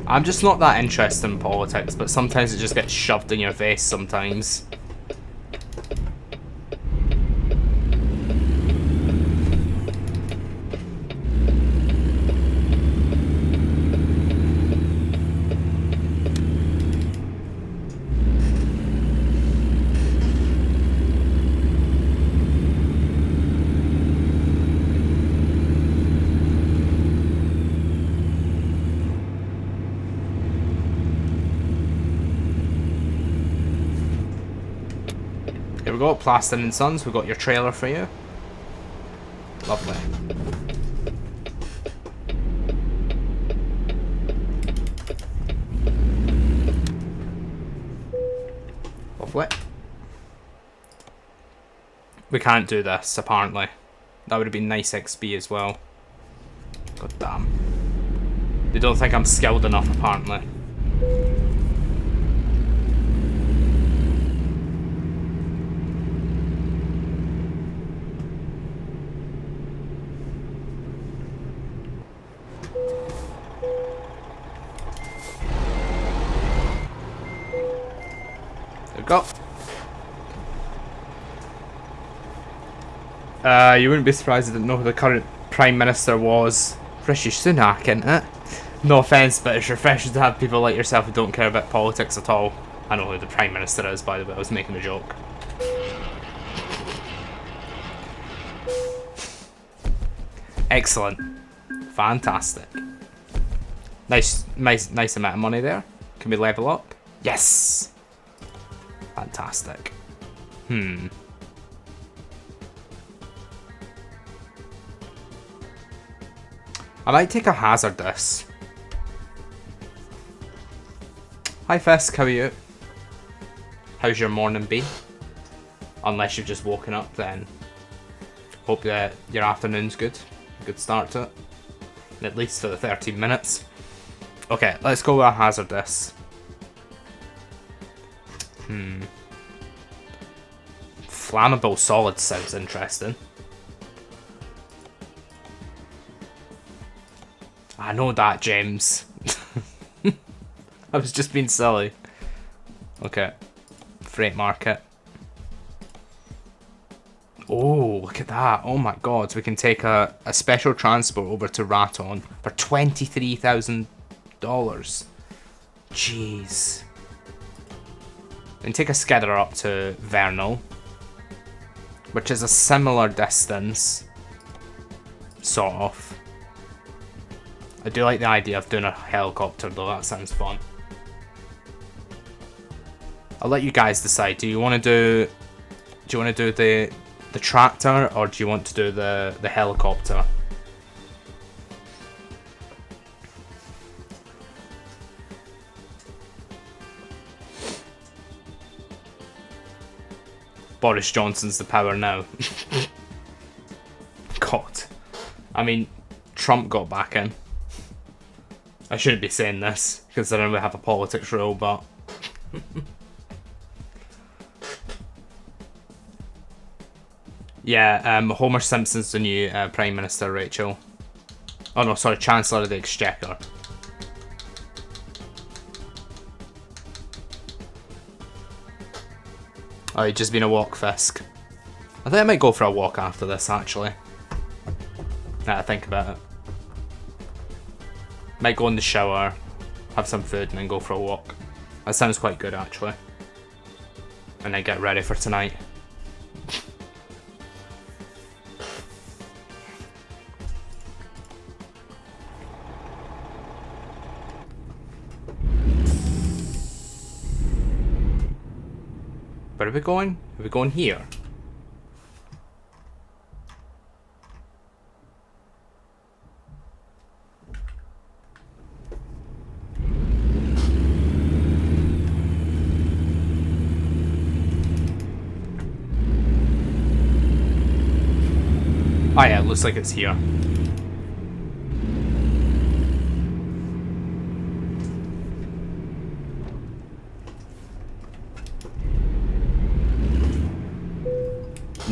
I'm just not that interested in politics, but sometimes it just gets shoved in your face sometimes. Here we go, Plastin and Sons, we've got your trailer for you. Lovely. Lovely. We can't do this, apparently. That would have been nice XP as well. God damn. They don't think I'm skilled enough, apparently. Go. You wouldn't be surprised I didn't know who the current Prime Minister was. Rishi Sunak, isn't it? No offence, but it's refreshing to have people like yourself who don't care about politics at all. I know who the Prime Minister is, by the way, I was making a joke. Excellent. Fantastic. Nice amount of money there. Can we level up? Yes! Fantastic. I might take a Hazardous. Hi Fisk, how are you? How's your morning been? Unless you've just woken up, then hope that your afternoon's good. Good start to it. At least for the 13 minutes. Okay, let's go with a Hazardous. Flammable solid sounds interesting. I know that, James. I was just being silly. Okay. Freight market. Oh, look at that. Oh my god. We can take a special transport over to Raton for $23,000. Jeez. We can take a skidder up to Vernal, which is a similar distance, sort of. I do like the idea of doing a helicopter though, that sounds fun. I'll let you guys decide. Do you want to do the tractor, or do you want to do the helicopter? Boris Johnson's the power now. God. I mean, Trump got back in. I shouldn't be saying this, considering we have a politics rule, but... yeah, Homer Simpson's the new Prime Minister, Rachel. Oh no, sorry, Chancellor of the Exchequer. Oh, you've just been a walk, Fisk. I think I might go for a walk after this, actually. Now I think about it. Might go in the shower, have some food, and then go for a walk. That sounds quite good, actually. And then get ready for tonight. Where are we going? Are we going here? Oh yeah, it looks like it's here.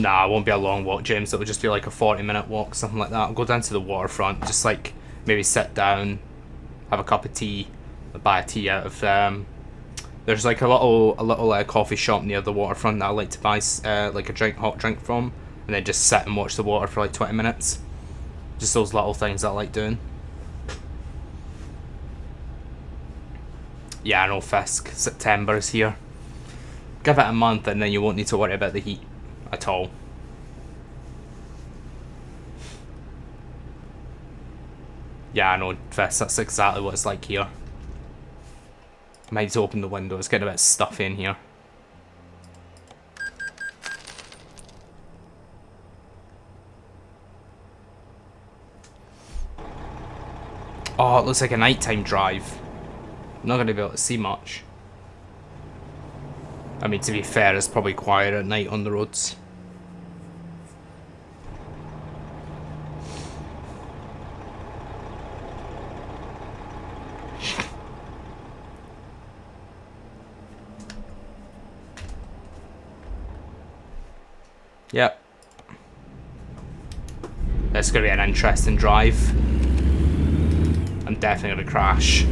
Nah, it won't be a long walk, James. It'll just be like a 40-minute walk, something like that. I'll go down to the waterfront, just like maybe sit down, have a cup of tea, buy a tea out of there's like a little coffee shop near the waterfront that I like to buy like a hot drink from, and then just sit and watch the water for like 20 minutes. Just those little things I like doing. Yeah, I know, Fisk. September is here. Give it a month and then you won't need to worry about the heat at all. Yeah, I know, Fisk. That's exactly what it's like here. I might need to open the window. It's getting a bit stuffy in here. Oh, it looks like a nighttime drive. I'm not going to be able to see much. I mean, to be fair, it's probably quieter at night on the roads. Yep. It's going to be an interesting drive. I'm definitely going to crash.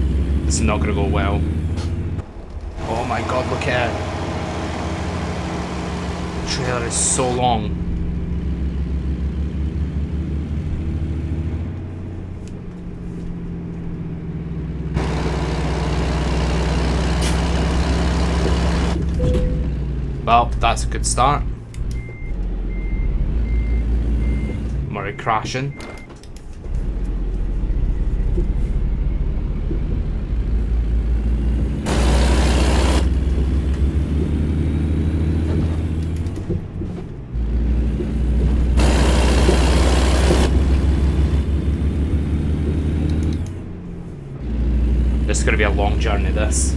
It's not going to go well. Oh my god, look at it. The trailer is so long. Well, that's a good start. I'm already crashing. This is going to be a long journey, this.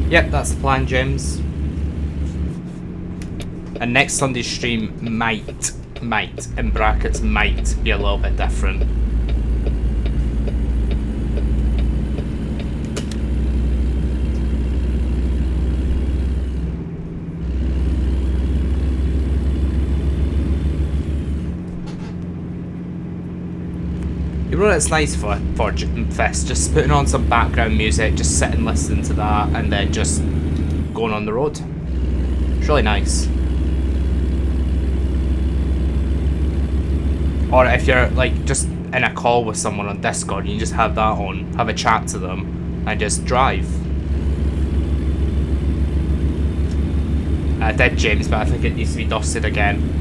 Yep, that's the plan, James. And next Sunday's stream might, in brackets, might be a little bit different. You know, it's nice for Fest, just putting on some background music, just sitting listening to that, and then just going on the road. It's really nice. Or if you're like just in a call with someone on Discord, you can just have that on, have a chat to them, and just drive. I did, James, but I think it needs to be dusted again.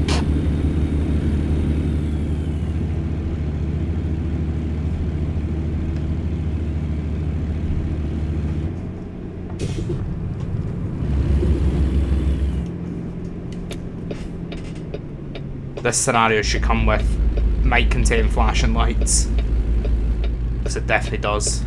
This scenario should come with, might contain flashing lights. Because it definitely does.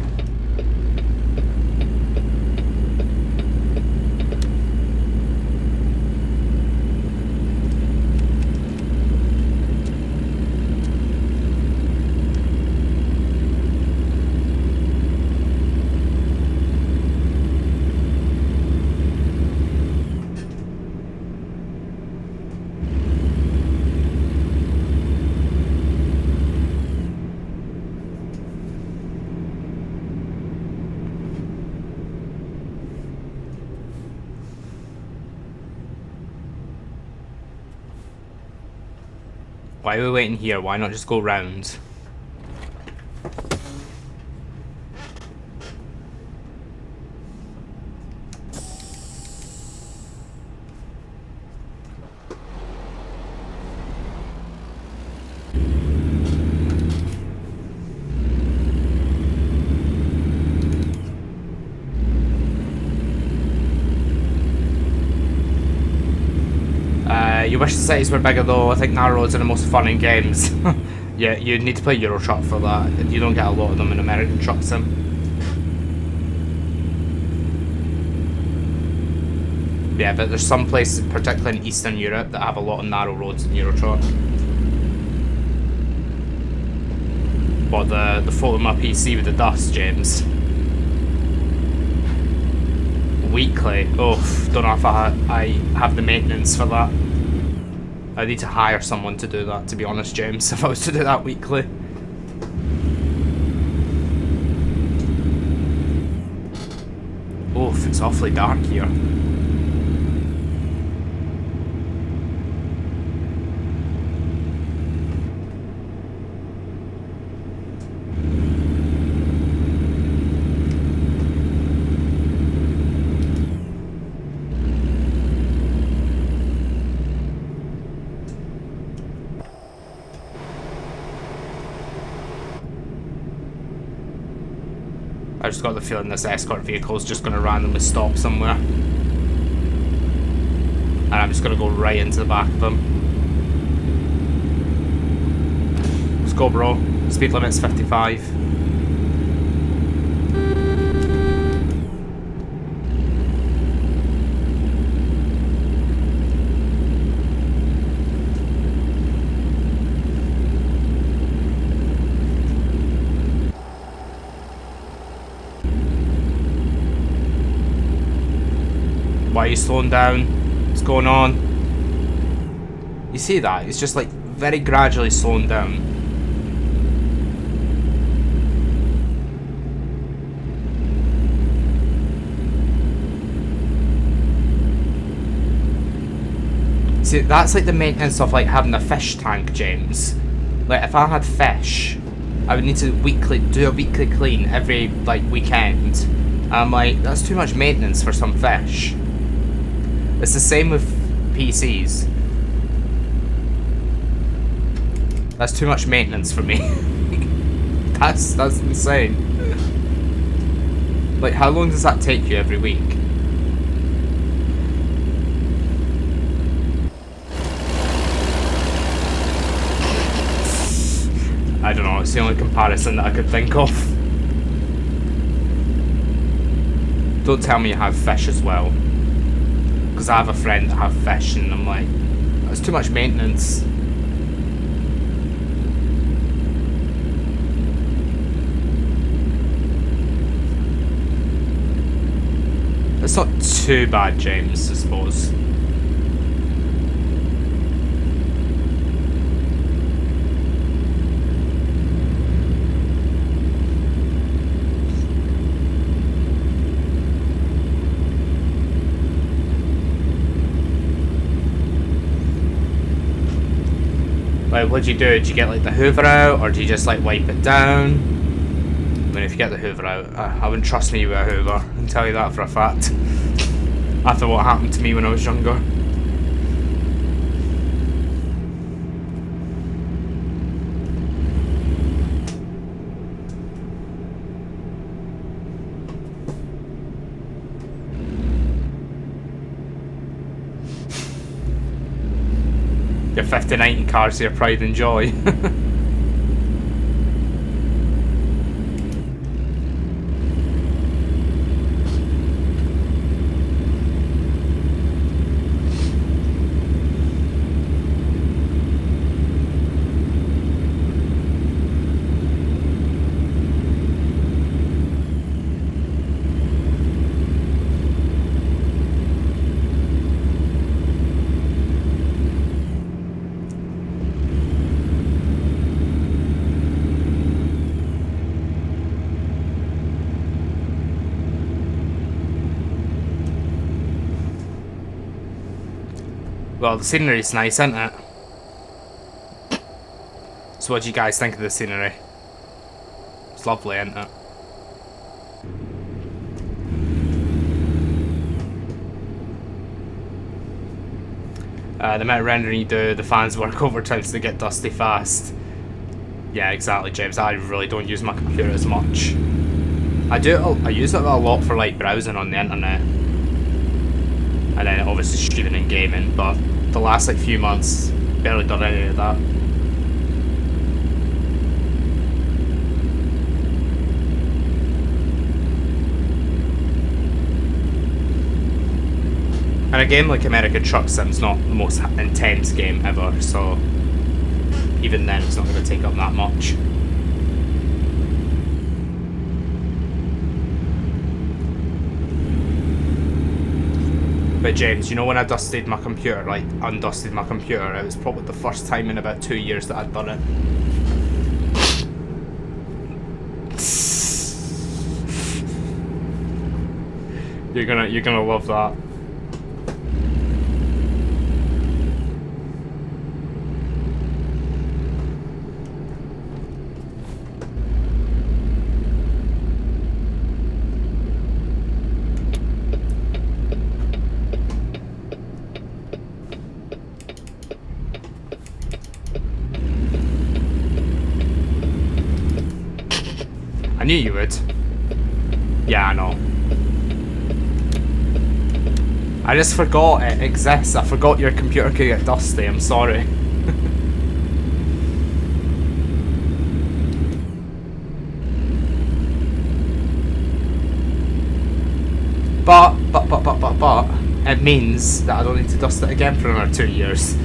Why are we waiting here? Why not just go round? You wish the cities were bigger though. I think narrow roads are the most fun in games. Yeah, you need to play Euro Truck for that. You don't get a lot of them in American Truck Sim. Yeah, but there's some places, particularly in Eastern Europe, that have a lot of narrow roads in Euro Truck. What, the photo of my PC with the dust, James? Weekly? Oh, don't know if I have the maintenance for that. I need to hire someone to do that, to be honest, James, if I was to do that weekly. Oof, it's awfully dark here. I just got the feeling this escort vehicle is just going to randomly stop somewhere. And I'm just going to go right into the back of them. Let's go, bro. Speed limit's 55. Why are you slowing down? What's going on? You see that? It's just like very gradually slowing down. See, that's like the maintenance of like having a fish tank, James. Like if I had fish, I would need to do a weekly clean every like weekend. And I'm like, that's too much maintenance for some fish. It's the same with PCs. That's too much maintenance for me. That's insane. Like, how long does that take you every week? I don't know, it's the only comparison that I could think of. Don't tell me you have fish as well. Because I have a friend that have fish and I'm like, that's too much maintenance. It's not too bad, James, I suppose. Like, what'd you do? Did you get like the hoover out, or do you just like wipe it down? I mean, if you get the hoover out, I wouldn't trust me with a hoover, I can tell you that for a fact. After what happened to me when I was younger. Your 59 cars here, pride and joy. Well, the scenery's nice, isn't it? So what do you guys think of the scenery? It's lovely, isn't it? The amount of rendering you do, the fans work overtime so they get dusty fast. Yeah, exactly, James. I really don't use my computer as much. I use it a lot for like browsing on the internet. And then obviously streaming and gaming, but the last like few months, barely done any of that. And a game like American Truck Sim's not the most intense game ever, so even then it's not going to take up that much. But James, you know when I dusted my computer, like undusted my computer, it was probably the first time in about 2 years that I'd done it. You're gonna love that. I knew you would. Yeah, I know. I just forgot it exists. I forgot your computer could get dusty. I'm sorry. But, it means that I don't need to dust it again for another 2 years.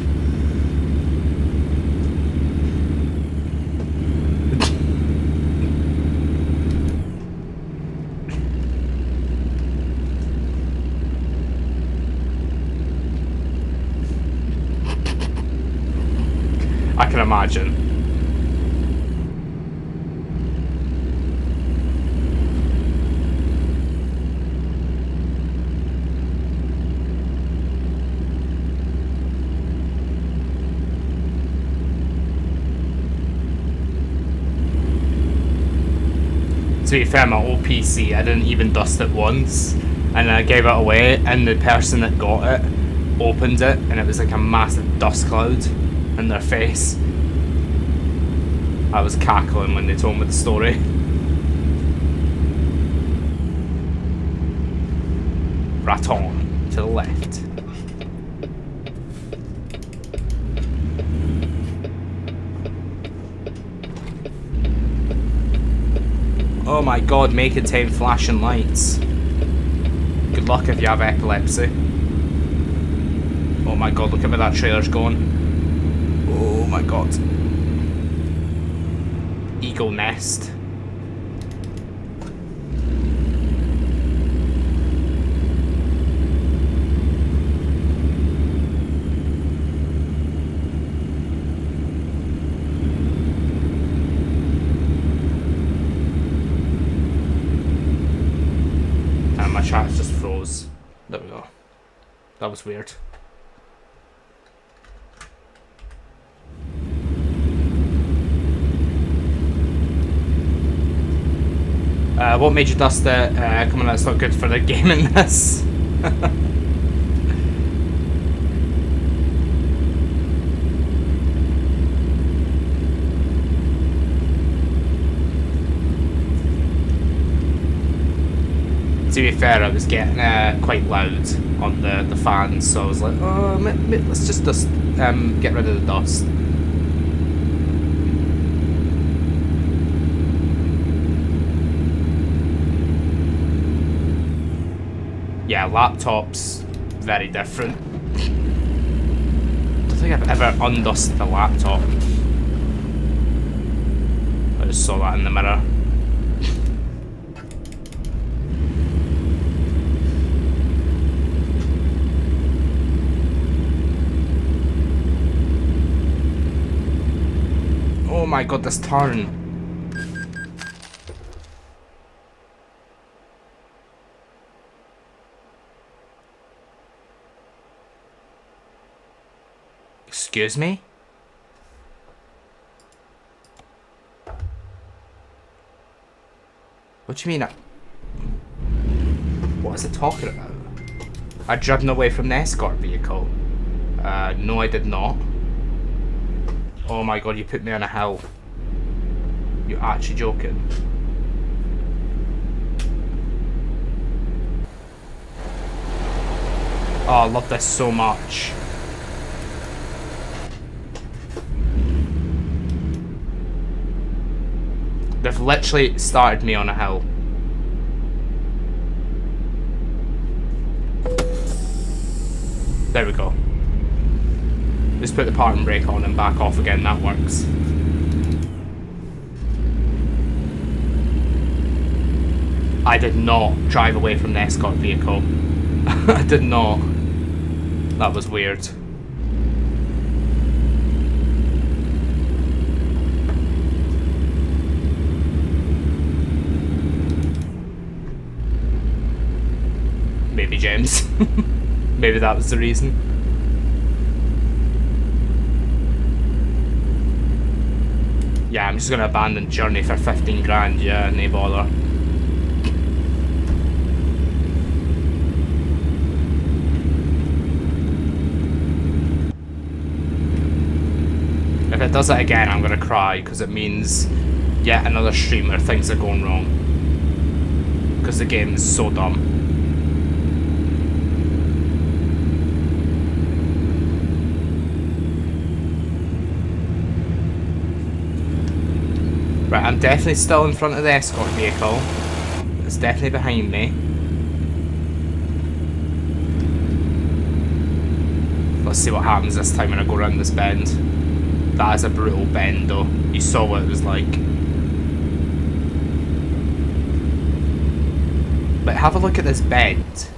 I can imagine. To be fair, my old PC, I didn't even dust it once, and I gave it away, and the person that got it opened it, and it was like a massive dust cloud in their face. I was cackling when they told me the story. Raton to the left. Oh my god, make it 10 flashing lights. Good luck if you have epilepsy. Oh my god, look at where that trailer's going. Oh my god. Eagle nest. And my chat just froze. There we go. That was weird. What made you dust it? Come on, that's not good for the game in this. To be fair, I was getting quite loud on the fans, so I was like, oh, let's just dust, get rid of the dust. Yeah, laptops, very different. I don't think I've ever undusted a laptop. I just saw that in the mirror. Oh my god, this turn. Excuse me? What do you mean? What is it talking about? I'd driven away from the escort vehicle. No, I did not. Oh my god, you put me on a hill. You're actually joking. Oh, I love this so much. They've literally started me on a hill. There we go. Just put the parking brake on and back off again, that works. I did not drive away from the escort vehicle. I did not. That was weird. Maybe James. Maybe that was the reason. Yeah, I'm just gonna abandon Journey for 15 grand, yeah, no bother. If it does it again, I'm gonna cry, because it means yet another stream where things are going wrong. Because the game is so dumb. Right, I'm definitely still in front of the escort vehicle. It's definitely behind me. Let's see what happens this time when I go around this bend. That is a brutal bend though. You saw what it was like. But have a look at this bend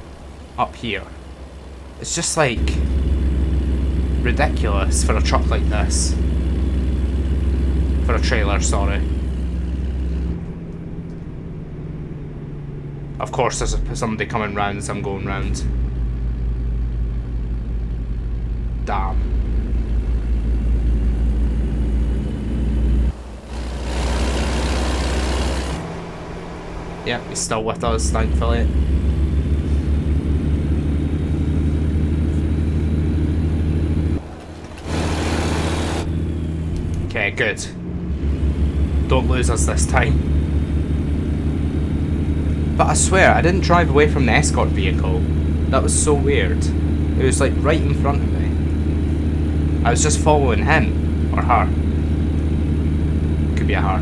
up here. It's just like ridiculous for a truck like this. For a trailer, sorry. Of course there's somebody coming round as I'm going round. Damn. Yep, he's still with us, thankfully. Okay, good. Don't lose us this time. But I swear, I didn't drive away from the escort vehicle. That was so weird. It was like right in front of me. I was just following him. Or her. Could be a her.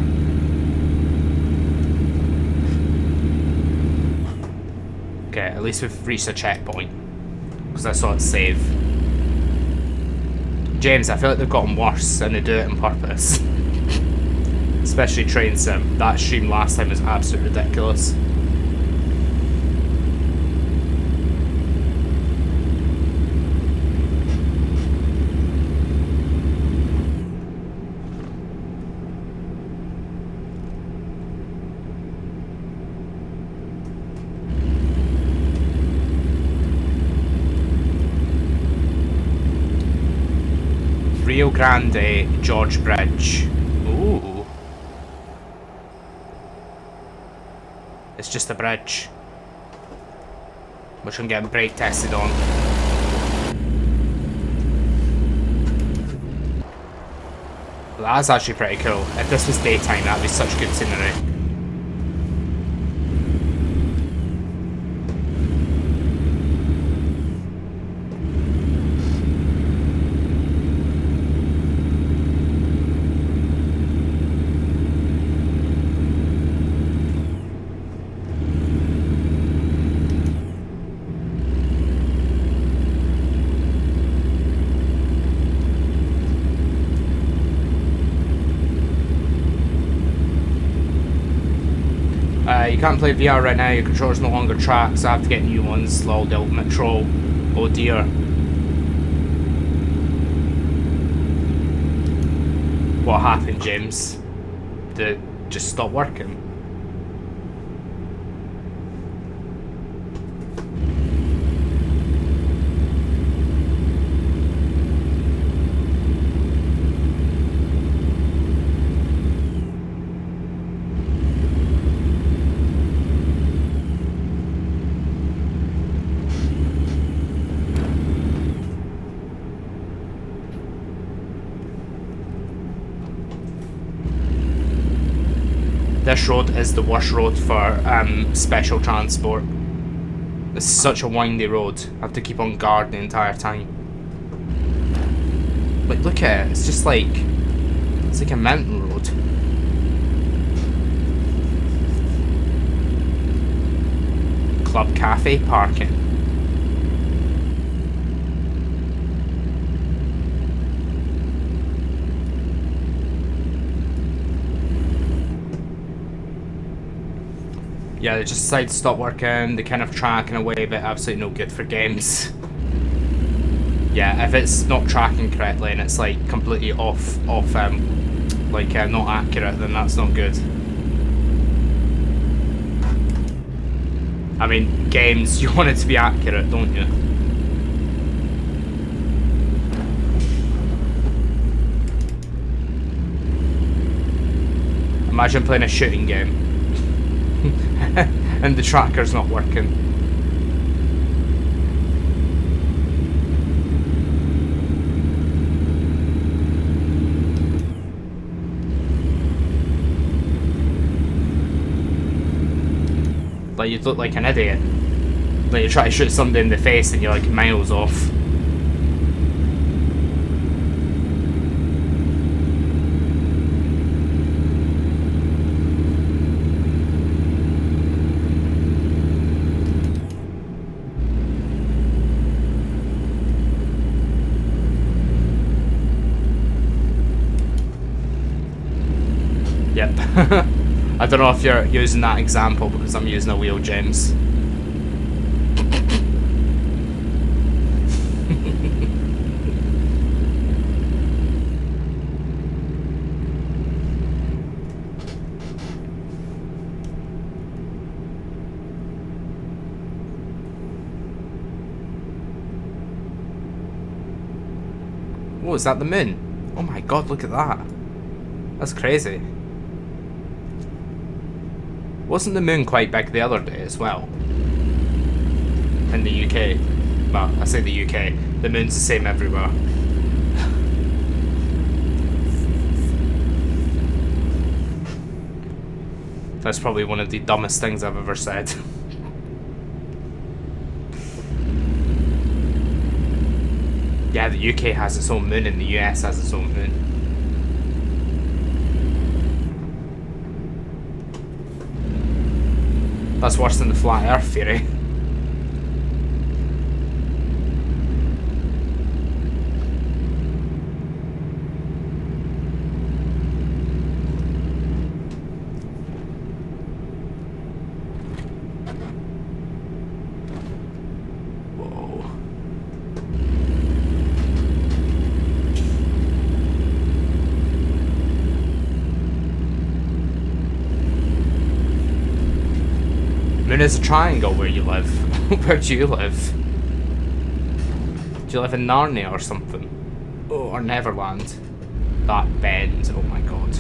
Okay, at least we've reached a checkpoint. Because I saw it save. James, I feel like they've gotten worse and they do it on purpose. Especially Train Sim. That stream last time was absolutely ridiculous. Rio Grande George Bridge. Ooh. It's just a bridge. Which I'm getting brake tested on. Well, that's actually pretty cool. If this was daytime, that'd be such good scenery. You can't play VR right now, your controller's no longer tracked, so I have to get new ones. Lol, the ultimate troll. Oh dear. What happened, James? Did it just stop working? This road is the worst road for special transport. It's such a windy road. I have to keep on guard the entire time. Like, look at it. It's just like... it's like a mountain road. Club Cafe parking. Yeah, they just decided to stop working, they kind of tracking away, but absolutely no good for games. Yeah, if it's not tracking correctly and it's like completely off not accurate, then that's not good. I mean, games, you want it to be accurate, don't you? Imagine playing a shooting game and the tracker's not working. Like, you'd look like an idiot. Like, you try to shoot somebody in the face and you're like miles off. Yep. I don't know if you're using that example because I'm using a wheel, James. Oh, is that the moon? Oh my god, look at that. That's crazy. Wasn't the moon quite big the other day as well? In the UK. Well, I say the UK. The moon's the same everywhere. That's probably one of the dumbest things I've ever said. Yeah, the UK has its own moon and the US has its own moon. That's worse than the flat earth theory. Whoa. Moon is a triangle where you live. Where do you live? Do you live in Narnia or something? Oh, or Neverland? That bend, oh my god.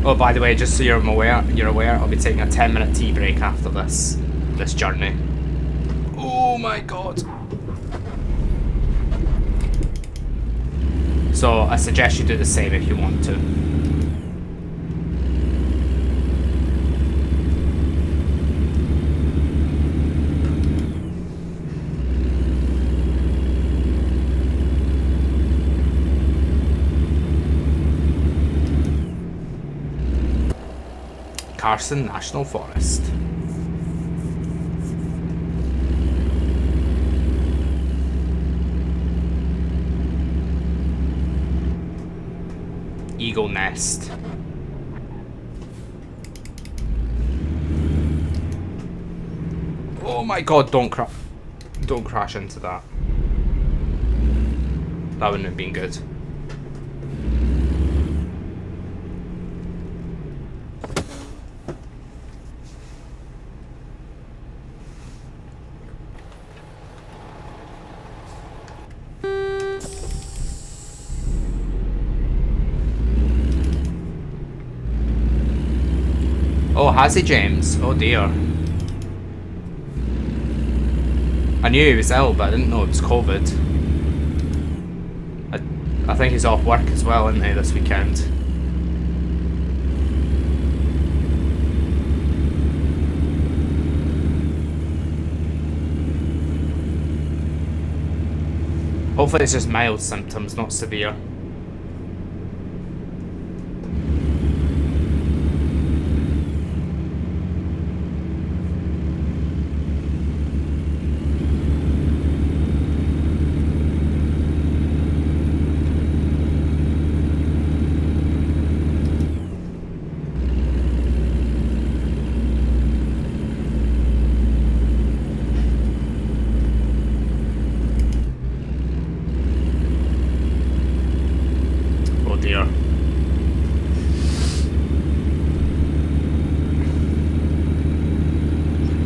Oh, by the way, just so you're aware, I'll be taking a 10-minute tea break after this journey. Oh my god. So I suggest you do the same if you want to. Carson National Forest. Eagle Nest. Oh my god, don't crash into that. That wouldn't have been good. Oh, has he, James? Oh dear. I knew he was ill, but I didn't know it was COVID. I think he's off work as well, isn't he, this weekend? Hopefully it's just mild symptoms, not severe.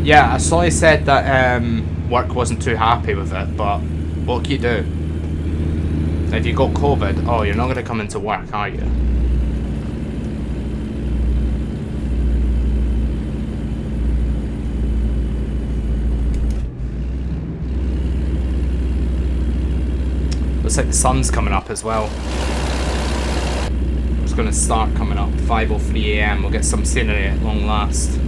Yeah, I saw he said that work wasn't too happy with it, but what can you do? If you got COVID, oh, you're not going to come into work, are you? Looks like the sun's coming up as well. It's going to start coming up, 5:03 AM. We'll get some scenery at long last.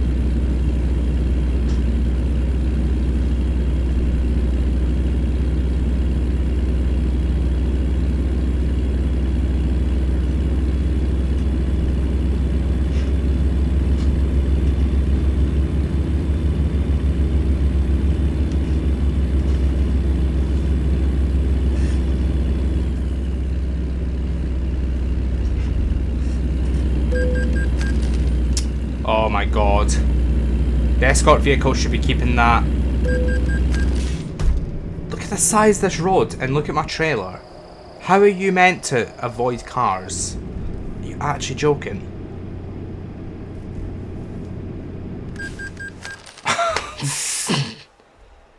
Oh my god. The escort vehicle should be keeping that. Look at the size of this road and look at my trailer. How are you meant to avoid cars? Are you actually joking?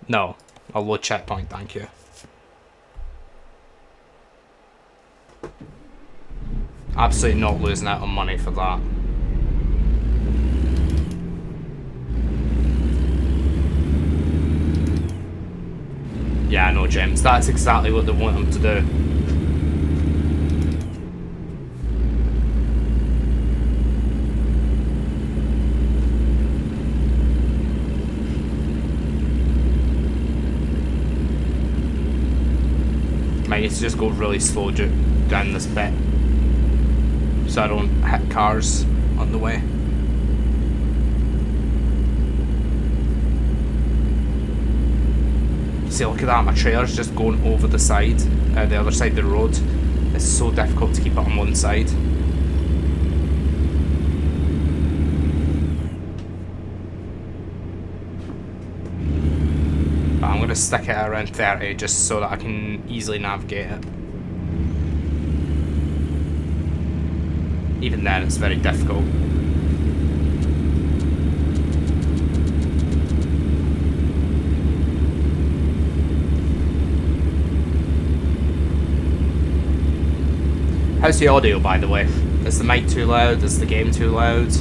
No. I'll load checkpoint, thank you. Absolutely not losing out on money for that. Yeah, no, James. That's exactly what they want them to do. Might need to just go really slow down this bit, so I don't hit cars on the way. See, look at that, my trailer's just going over the side, the other side of the road. It's so difficult to keep it on one side. But I'm going to stick it at around 30 just so that I can easily navigate it. Even then, it's very difficult. How's the audio, by the way? Is the mic too loud? Is the game too loud?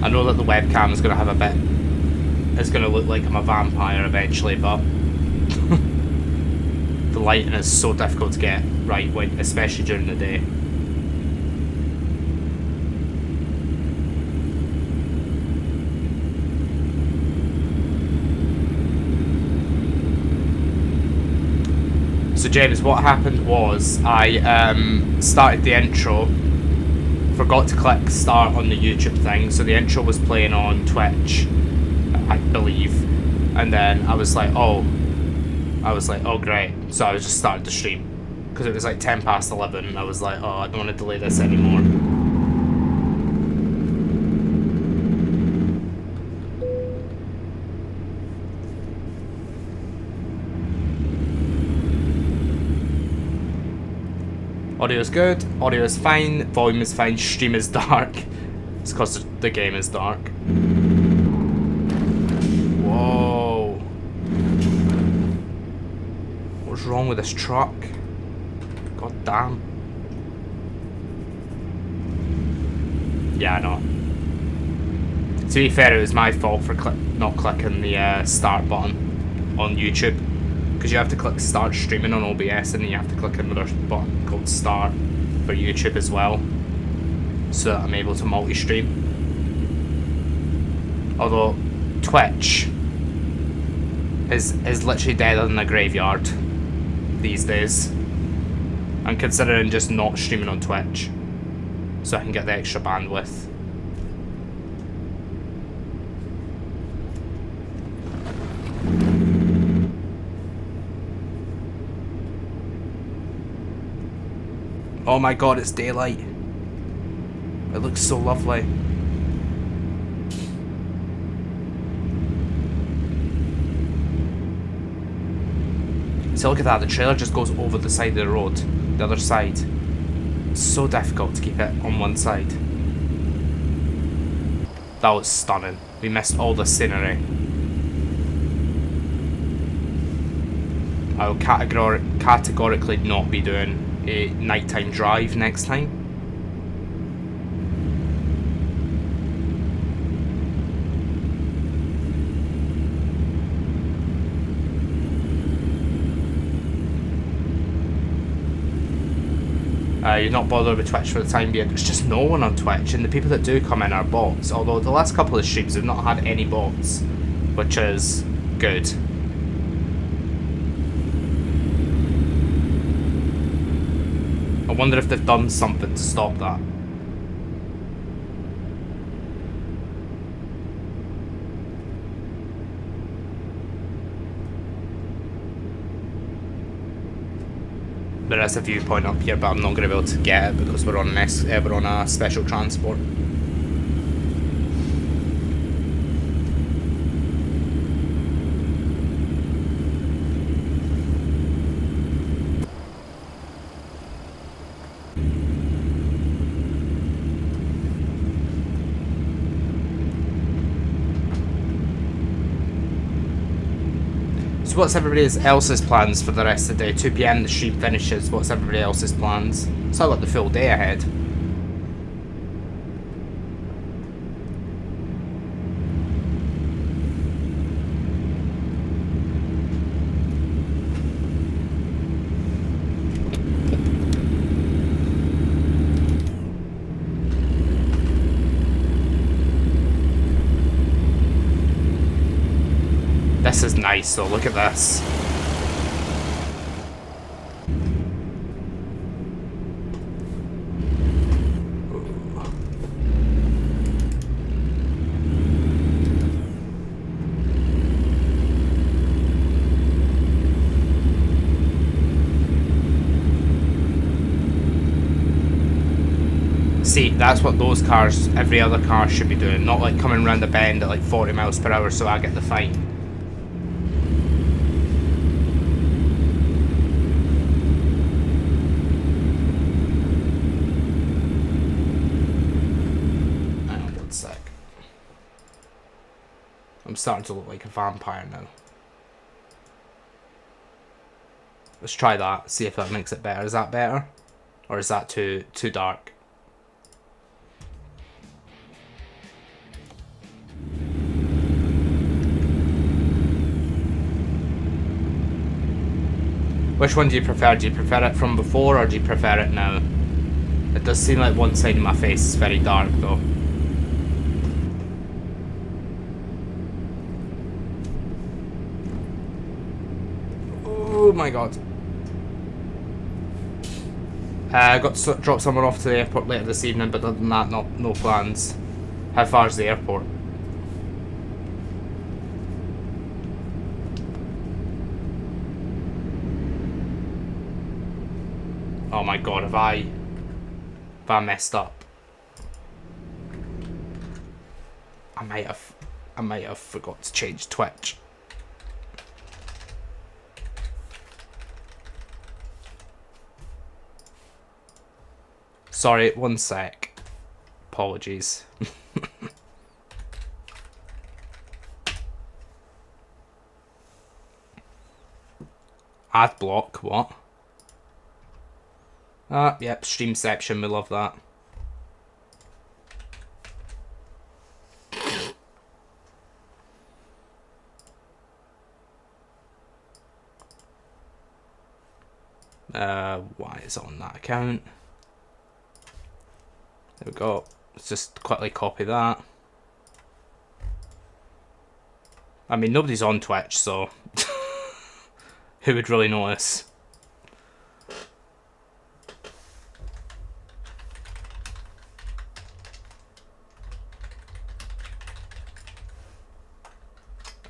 I know that the webcam is going to have a bit... It's going to look like I'm a vampire eventually, but... the lighting is so difficult to get right, when, especially during the day. So James, what happened was I started the intro, forgot to click start on the YouTube thing, so the intro was playing on Twitch, I believe, and then I was like, oh great, so I just started the stream, because it was like 10 past 11, and I was like, oh, I don't want to delay this anymore. Audio is good, audio is fine, volume is fine, stream is dark. It's because the game is dark. Whoa. What's wrong with this truck? God damn. Yeah, I know. To be fair, it was my fault for not clicking the start button on YouTube. Because you have to click start streaming on OBS and then you have to click another button called start for YouTube as well, so that I'm able to multi-stream. Although Twitch is literally deader than a graveyard these days. I'm considering just not streaming on Twitch so I can get the extra bandwidth. Oh my god, it's daylight. It looks so lovely. So look at that, the trailer just goes over the side of the road, the other side. It's so difficult to keep it on one side. That was stunning. We missed all the scenery. I'll categorically not be doing a nighttime drive next time. You're not bothered with Twitch for the time being. There's just no one on Twitch, and the people that do come in are bots. Although the last couple of streams have not had any bots, which is good. I wonder if they've done something to stop that. There is a viewpoint up here, but I'm not going to be able to get it because we're on a special transport. So what's everybody else's plans for the rest of the day? 2 PM the stream finishes. What's everybody else's plans? So I've got the full day ahead. This is nice though, look at this. See, that's what those cars, every other car should be doing, not like coming around the bend at like 40 miles per hour so I get the fine. I'm starting to look like a vampire now. Let's try that, see if that makes it better. Is that better? Or is that too dark? Which one do you prefer? Do you prefer it from before or do you prefer it now? It does seem like one side of my face is very dark though. Oh my god. I got to drop someone off to the airport later this evening, but other than that, no plans. How far is the airport? Oh my god, have I messed up? I might have forgot to change Twitch. Sorry, one sec. Apologies. Ad block, what? Yep, Streamception, we love that. Why is it on that account? There we go. Let's just quickly copy that. I mean, nobody's on Twitch, so who would really notice?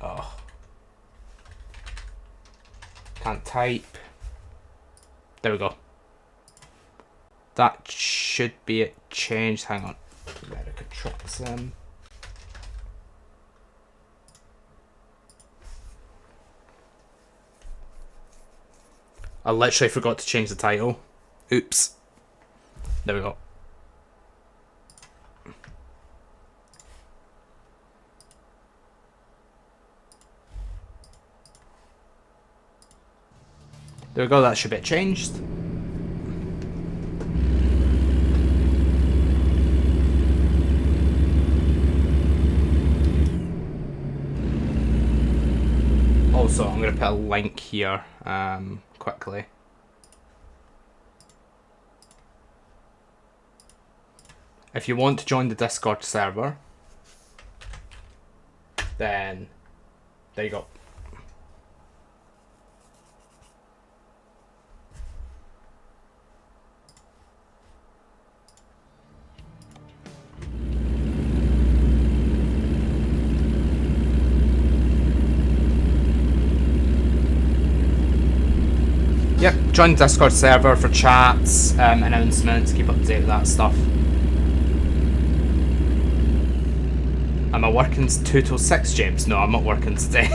Oh. Can't type. There we go. That should be it changed. Hang on. America Trucks. I literally forgot to change the title. Oops. There we go. There we go, that should be changed. Also, I'm going to put a link here quickly. If you want to join the Discord server, then there you go. Yep, join the Discord server for chats, announcements, keep up to date with that stuff. Am I working 2 till 6, James? No, I'm not working today.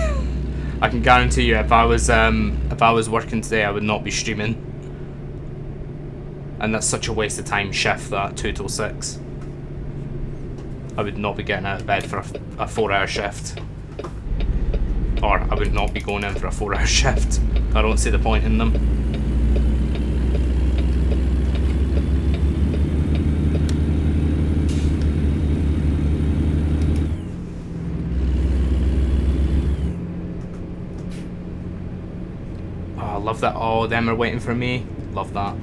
I can guarantee you, if I was working today, I would not be streaming. And that's such a waste of time shift, that 2 till 6. I would not be getting out of bed for a 4-hour shift. Or I would not be going in for a 4-hour shift. I don't see the point in them. Oh, I love that all of them are waiting for me. Love that.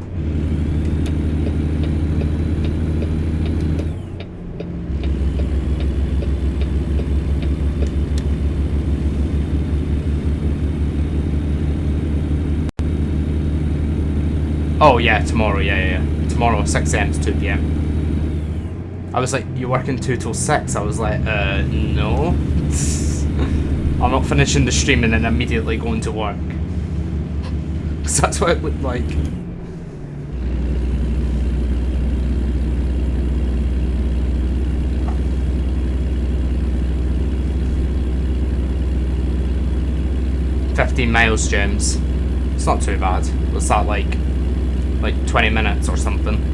Oh yeah, tomorrow, yeah. Tomorrow, 6 AM to 2 PM. I was like, you working 2 till 6? I was like, no. I'm not finishing the stream and then immediately going to work. Because that's what it looked like. $15 James. It's not too bad. What's that like 20 minutes or something?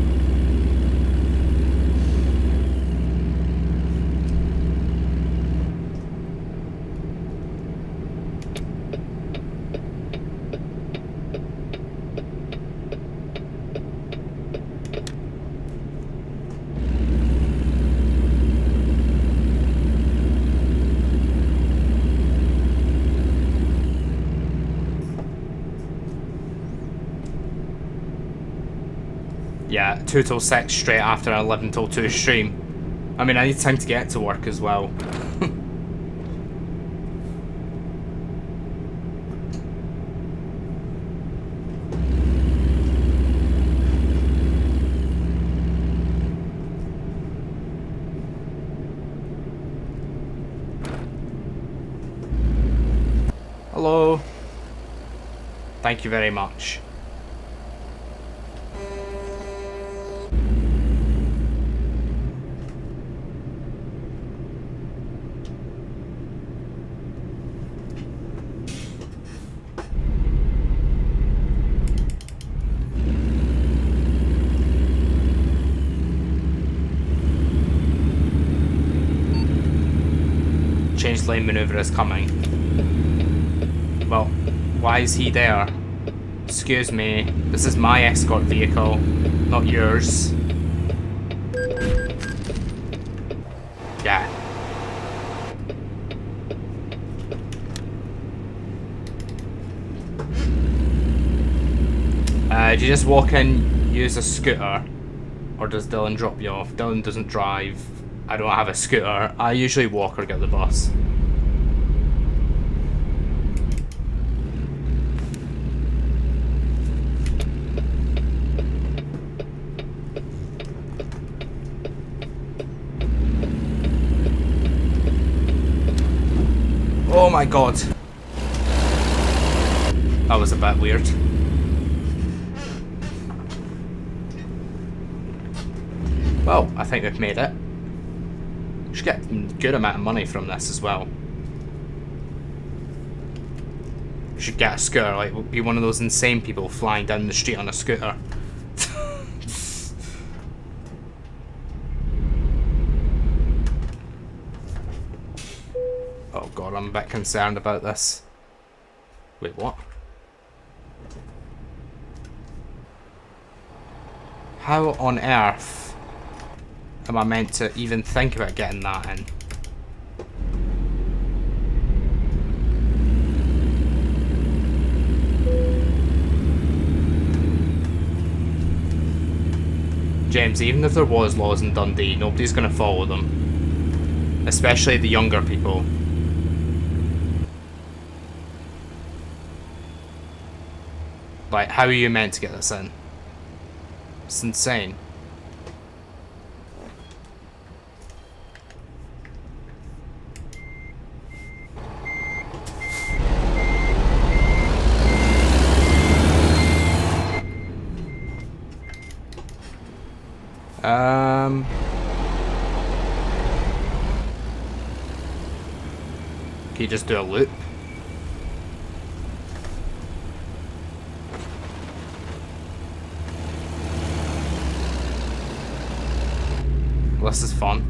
Yeah, 2 till 6 straight after an 11 till 2 stream. I mean, I need time to get to work as well. Hello. Thank you very much. Change lane maneuver is coming. Well, why is he there? Excuse me, this is my escort vehicle, not yours. Yeah. Do you just walk in, use a scooter, or does Dylan drop you off? Dylan doesn't drive. I don't have a scooter. I usually walk or get the bus. my god. That was a bit weird. Well, I think we've made it. We should get a good amount of money from this as well. We should get a scooter, like, we'll be one of those insane people flying down the street on a scooter. Oh god, I'm a bit concerned about this. Wait, what? How on earth am I meant to even think about getting that in? James, even if there was laws in Dundee, nobody's going to follow them. Especially the younger people. Like, how are you meant to get this in? It's insane. Can you just do a loop? Well, this is fun.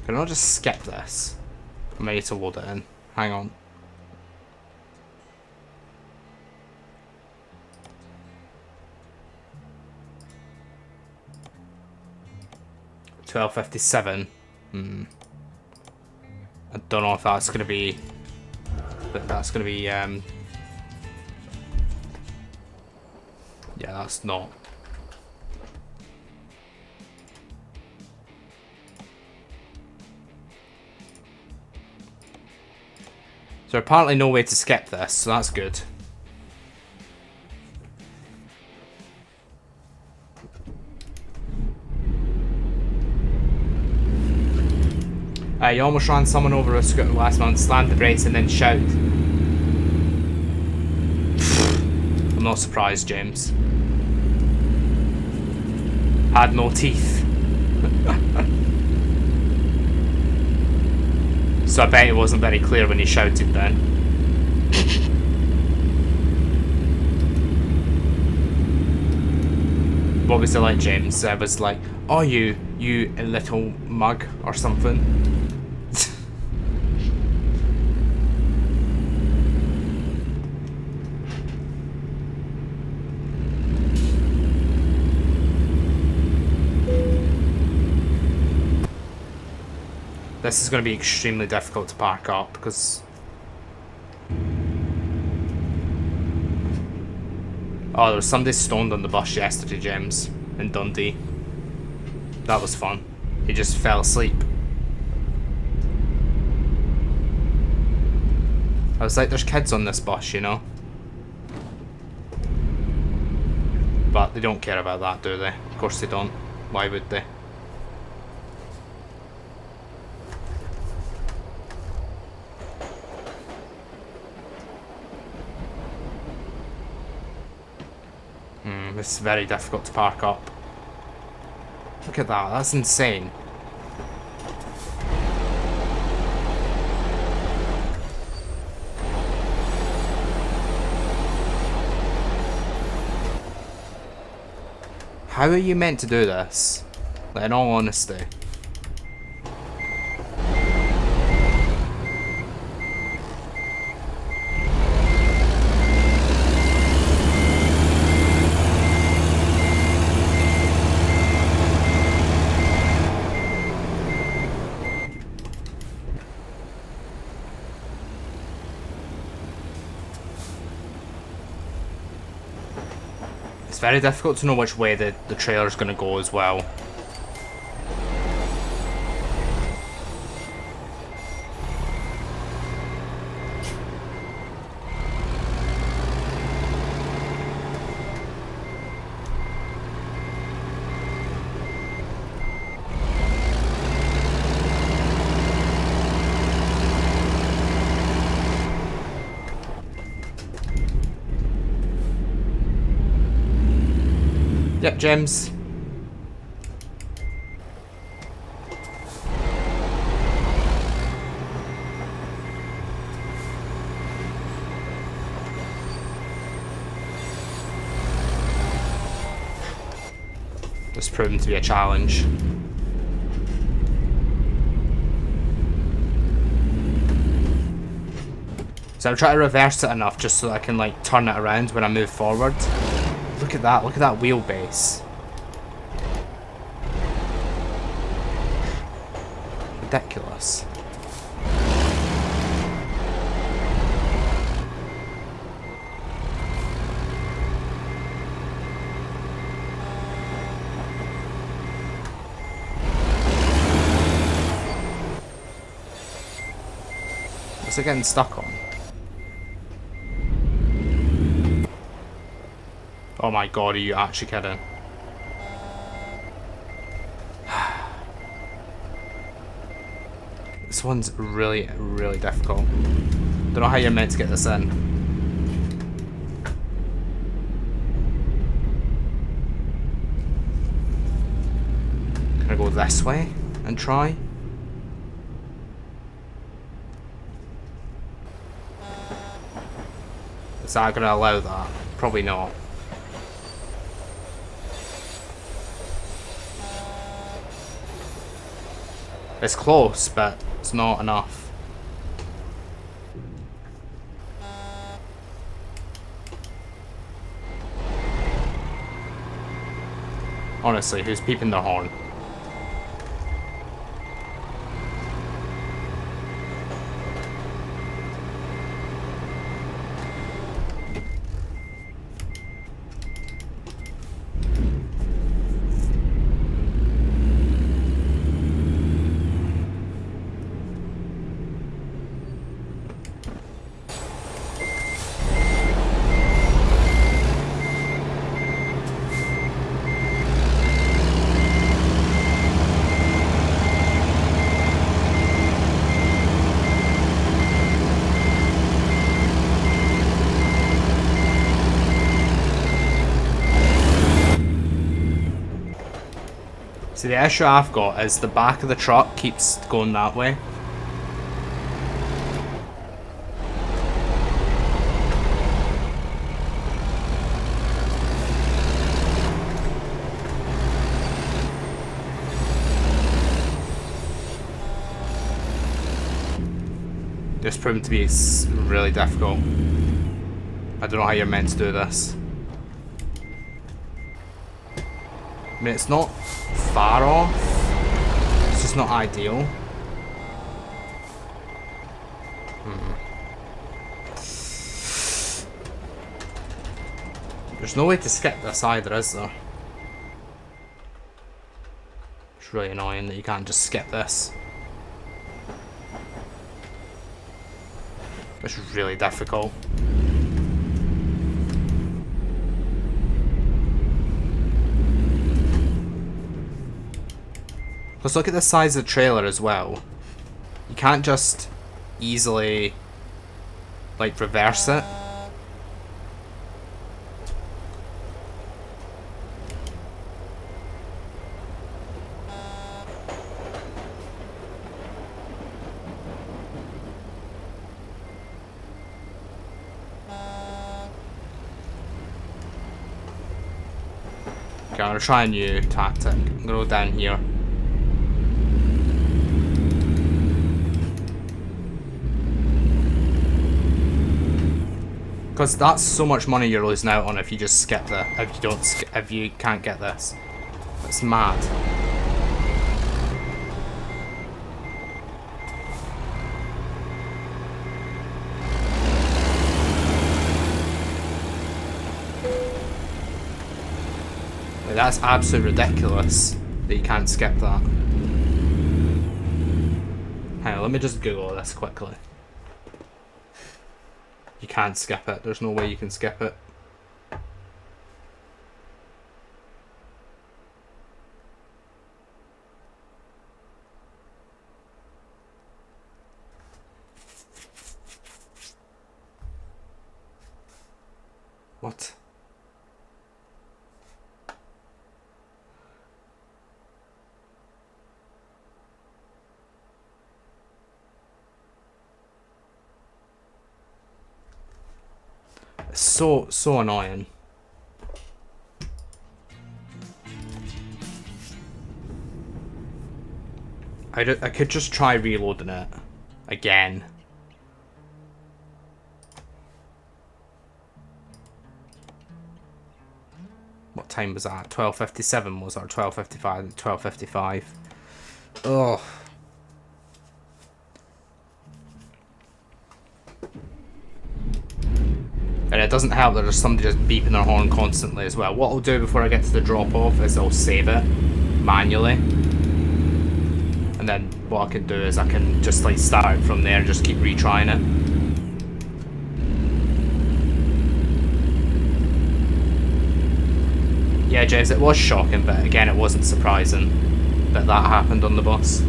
Can I just skip this? I need to load it in. Hang on. $12.57. I don't know if that's gonna be. That's gonna be. Yeah, that's not. So apparently no way to skip this, so that's good. You almost ran someone over a scooter last month, slammed the brakes and then shouted. I'm not surprised, James. Had no teeth. So I bet it wasn't very clear when he shouted then. What was it like, James? I was like, oh, you little mug or something. This is going to be extremely difficult to park up because... Oh, there was somebody stoned on the bus yesterday, James, in Dundee. That was fun. He just fell asleep. I was like, there's kids on this bus, you know? But they don't care about that, do they? Of course they don't. Why would they? It's very difficult to park up. Look at that, that's insane. How are you meant to do this? Like, in all honesty. It's very difficult to know which way the trailer's going to go as well. Yep, gems. It's proven to be a challenge. So I'm trying to reverse it enough just so that I can like turn it around when I move forward. Look at that wheelbase. Ridiculous. What's it getting stuck on? Oh my god, are you actually kidding? This one's really, really difficult. Don't know how you're meant to get this in. Can I go this way and try? Is that going to allow that? Probably not. It's close, but it's not enough. Honestly, who's peeping their horn? See, the issue I've got is the back of the truck keeps going that way. It's proven to be really difficult. I don't know how you're meant to do this. I mean, it's not far off. It's just not ideal. There's no way to skip this either, is there? It's really annoying that you can't just skip this. It's really difficult. Let's look at the size of the trailer as well. You can't just easily, like, reverse it. Okay, I'm gonna try a new tactic. I'm gonna go down here. Because that's so much money you're losing out on if you just skip the, if you can't get this. That's mad. Like, that's absolutely ridiculous that you can't skip that. Hang on, let me just Google this quickly. You can't skip it. There's no way you can skip it. What? So annoying. I could just try reloading it again. What time was that? 12:57 was, or 12:55? 12:55. Ugh. And it doesn't help that there's somebody just beeping their horn constantly as well. What I'll do before I get to the drop-off is I'll save it manually. And then what I can do is I can just like start from there and just keep retrying it. Yeah, James, it was shocking, but again, it wasn't surprising that that happened on the bus.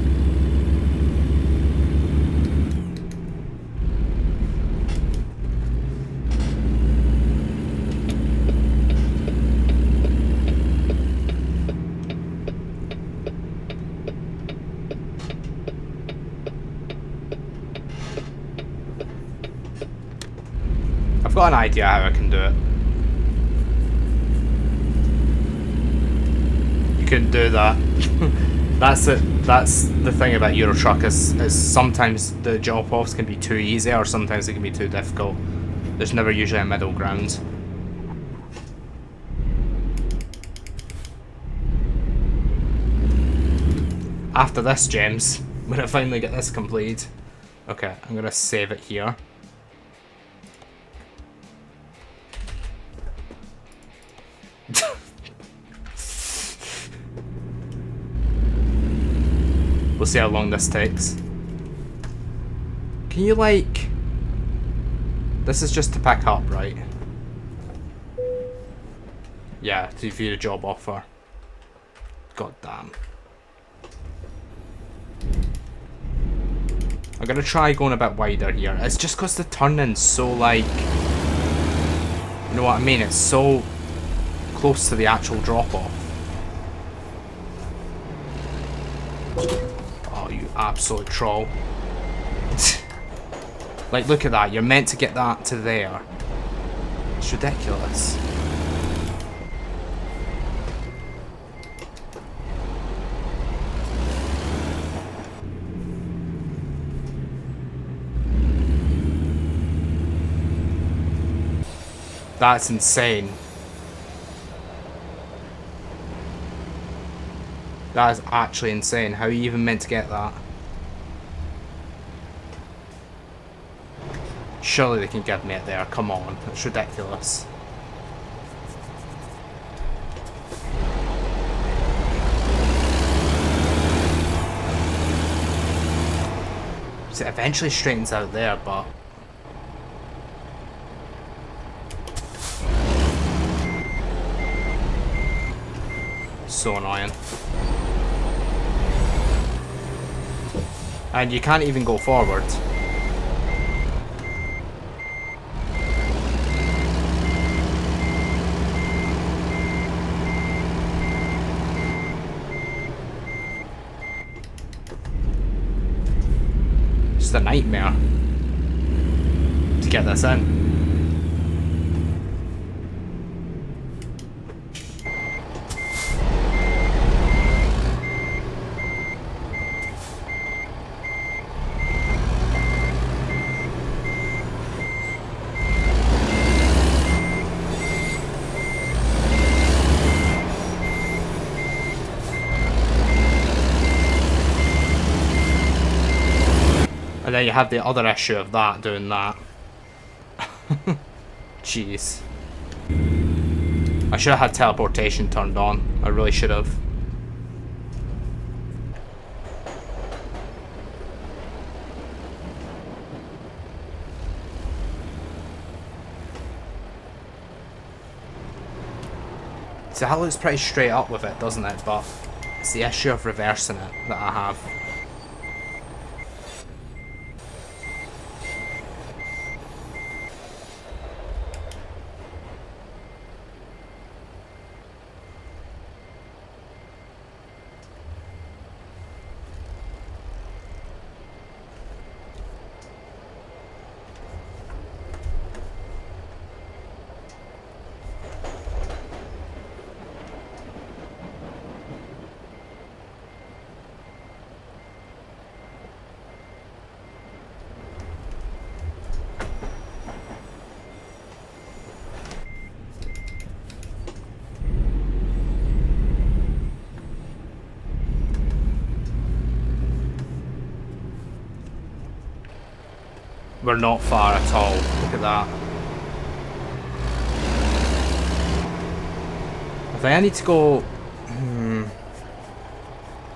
I've got an idea how I can do it. You couldn't do that. That's it. That's the thing about Eurotruck is sometimes the drop-offs can be too easy, or sometimes it can be too difficult. There's never usually a middle ground. After this, James, when I finally get this completed. Okay, I'm gonna save it here. We'll see how long this takes. Can you, like... This is just to pick up, right? Yeah, to view the job offer. God damn. I'm gonna try going a bit wider here. It's just because the turning's so, like... You know what I mean? It's so close to the actual drop-off. You absolute troll. Like, look at that. You're meant to get that to there. It's ridiculous. That's insane. That is actually insane. How are you even meant to get that? Surely they can give me it there. Come on. It's ridiculous. So it eventually straightens out there, but... So annoying. And you can't even go forward. It's a nightmare to get this in. And then you have the other issue of that doing that. Jeez. I should have had teleportation turned on. I really should have. So that looks pretty straight up with it, doesn't it? But it's the issue of reversing it that I have. We're not far at all. Look at that. I think I need to go...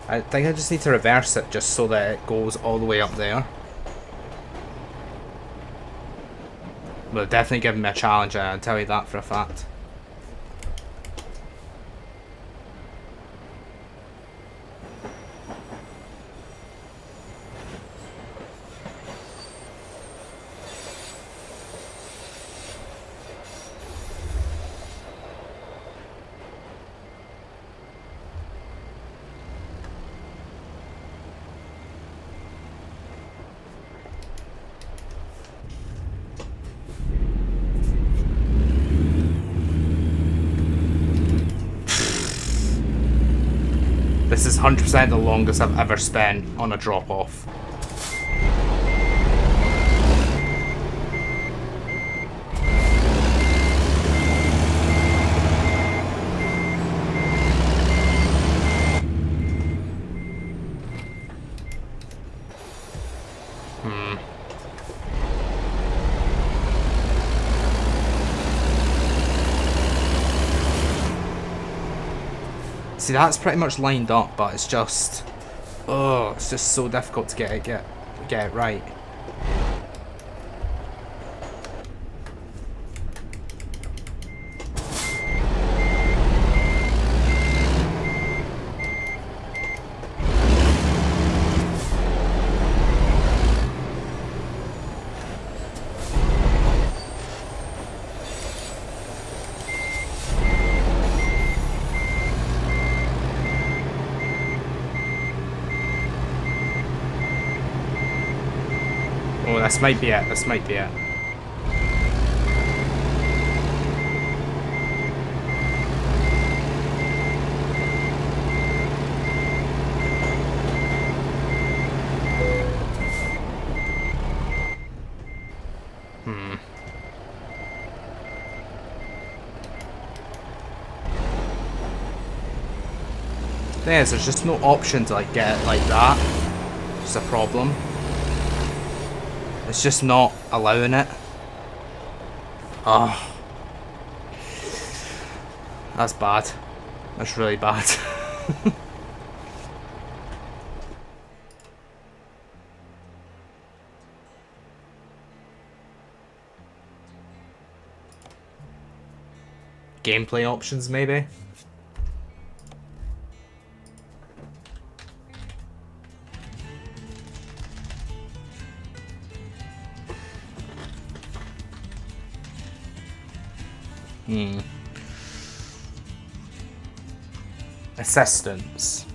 I think I just need to reverse it just so that it goes all the way up there. But definitely giving me a challenge, I'll tell you that for a fact. This is 100% the longest I've ever spent on a drop-off. See, that's pretty much lined up, but it's just... Oh, it's just so difficult to get it right. Oh, this might be it. This might be it. Thing is, there's just no option to like get it like that. It's a problem. It's just not allowing it. Oh. That's bad. That's really bad. Gameplay options, maybe? Assistance.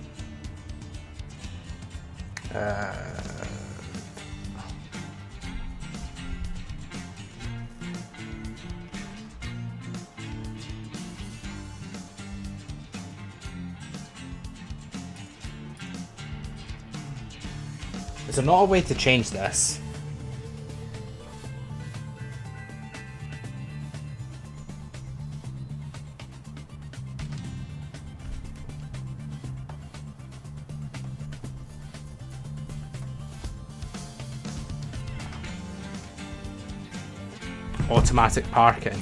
Is there not a way to change this? Automatic parking.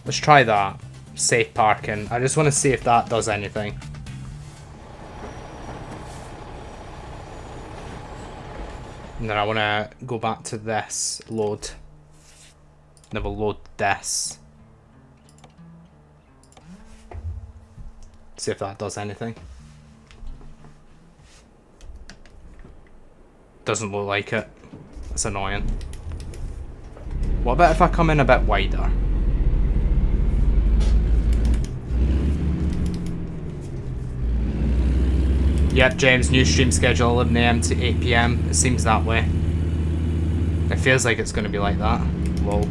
Let's try that. Safe parking. I just want to see if that does anything. And then I want to go back to this, load. Then we'll load this. See if that does anything. Doesn't look like it. That's annoying. What about if I come in a bit wider? Yep, James, new stream schedule 11 AM to 8 PM. It seems that way. It feels like it's going to be like that. Lol.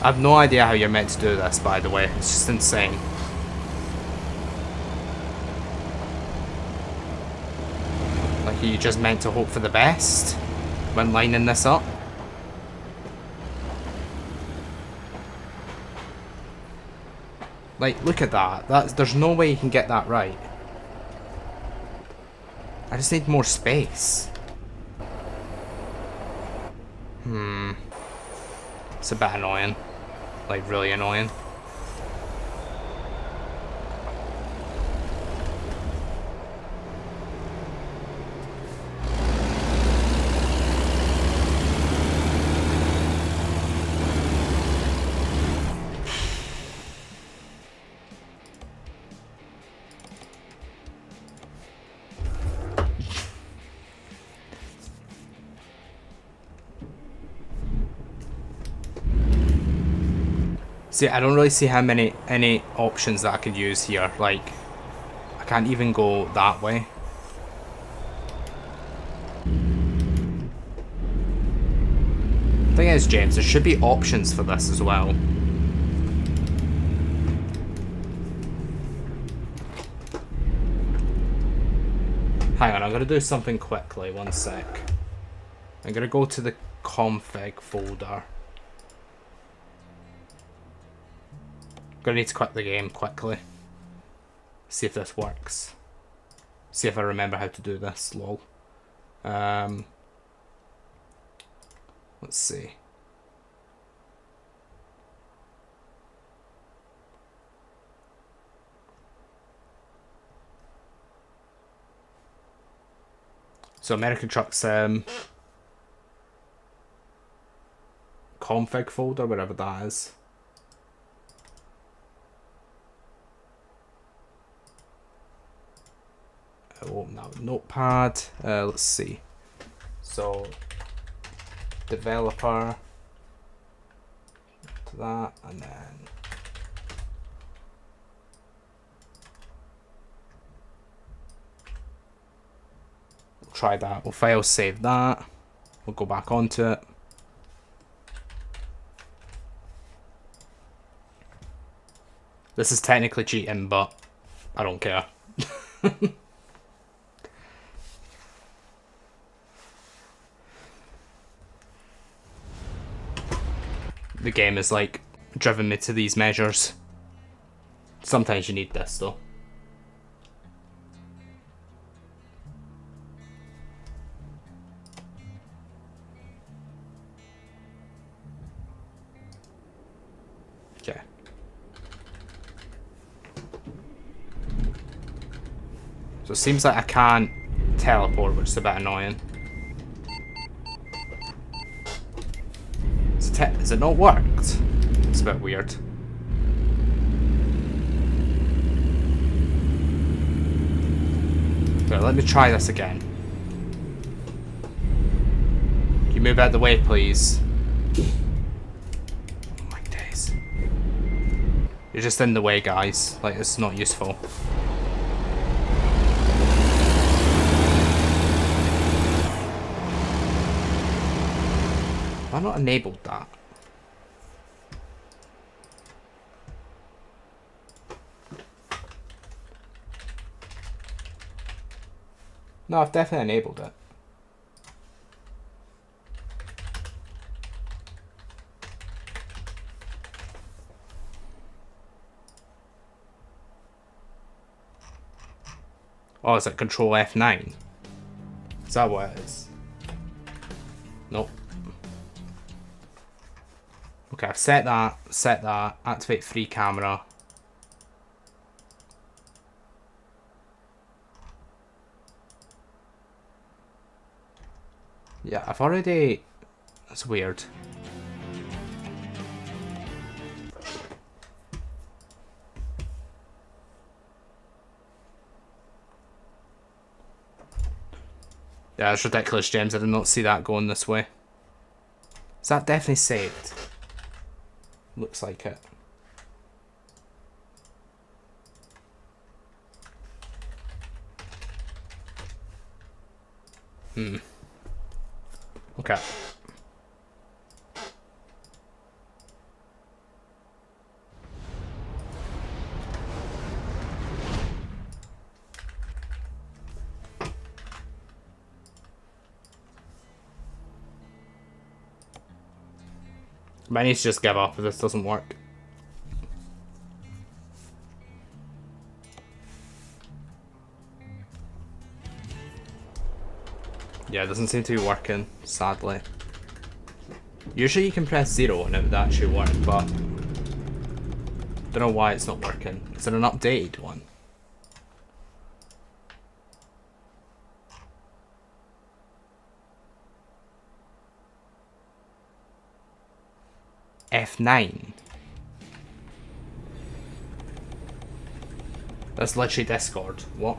I have no idea how you're meant to do this, by the way. It's just insane. Like, are you just meant to hope for the best when lining this up? Like, look at that. There's no way you can get that right. I just need more space. It's a bit annoying. Like, really annoying. See, I don't really see how any options that I could use here. Like, I can't even go that way. Thing is, James, there should be options for this as well. Hang on, I'm gonna do something quickly. 1 sec. I'm gonna go to the config folder. Gonna need to quit the game quickly. See if this works. See if I remember how to do this, lol. Let's see. So American Truck Sim. Config folder, wherever that is. I'll open that with Notepad. Let's see. So, developer to that, and then we'll try that. We'll file save that. We'll go back onto it. This is technically cheating, but I don't care. The game is like driven me to these measures. Sometimes you need this though. Okay. So it seems like I can't teleport, which is a bit annoying. Has it not worked? It's a bit weird. Okay, let me try this again. Can you move out of the way, please? Oh my days. You're just in the way, guys. Like, it's not useful. Have I not enabled that? No, I've definitely enabled it. Oh, is it Control F9? Is that what it is? Nope. Okay, I've set that, activate free camera. Yeah, I've already... That's weird. Yeah, it's ridiculous, James. I did not see that going this way. Is that definitely saved? Looks like it. Okay. I need to just give up if this doesn't work. Yeah, it doesn't seem to be working, sadly. Usually you can press 0 and it would actually work, but don't know why it's not working. Is it an updated one? F9. That's literally Discord. What?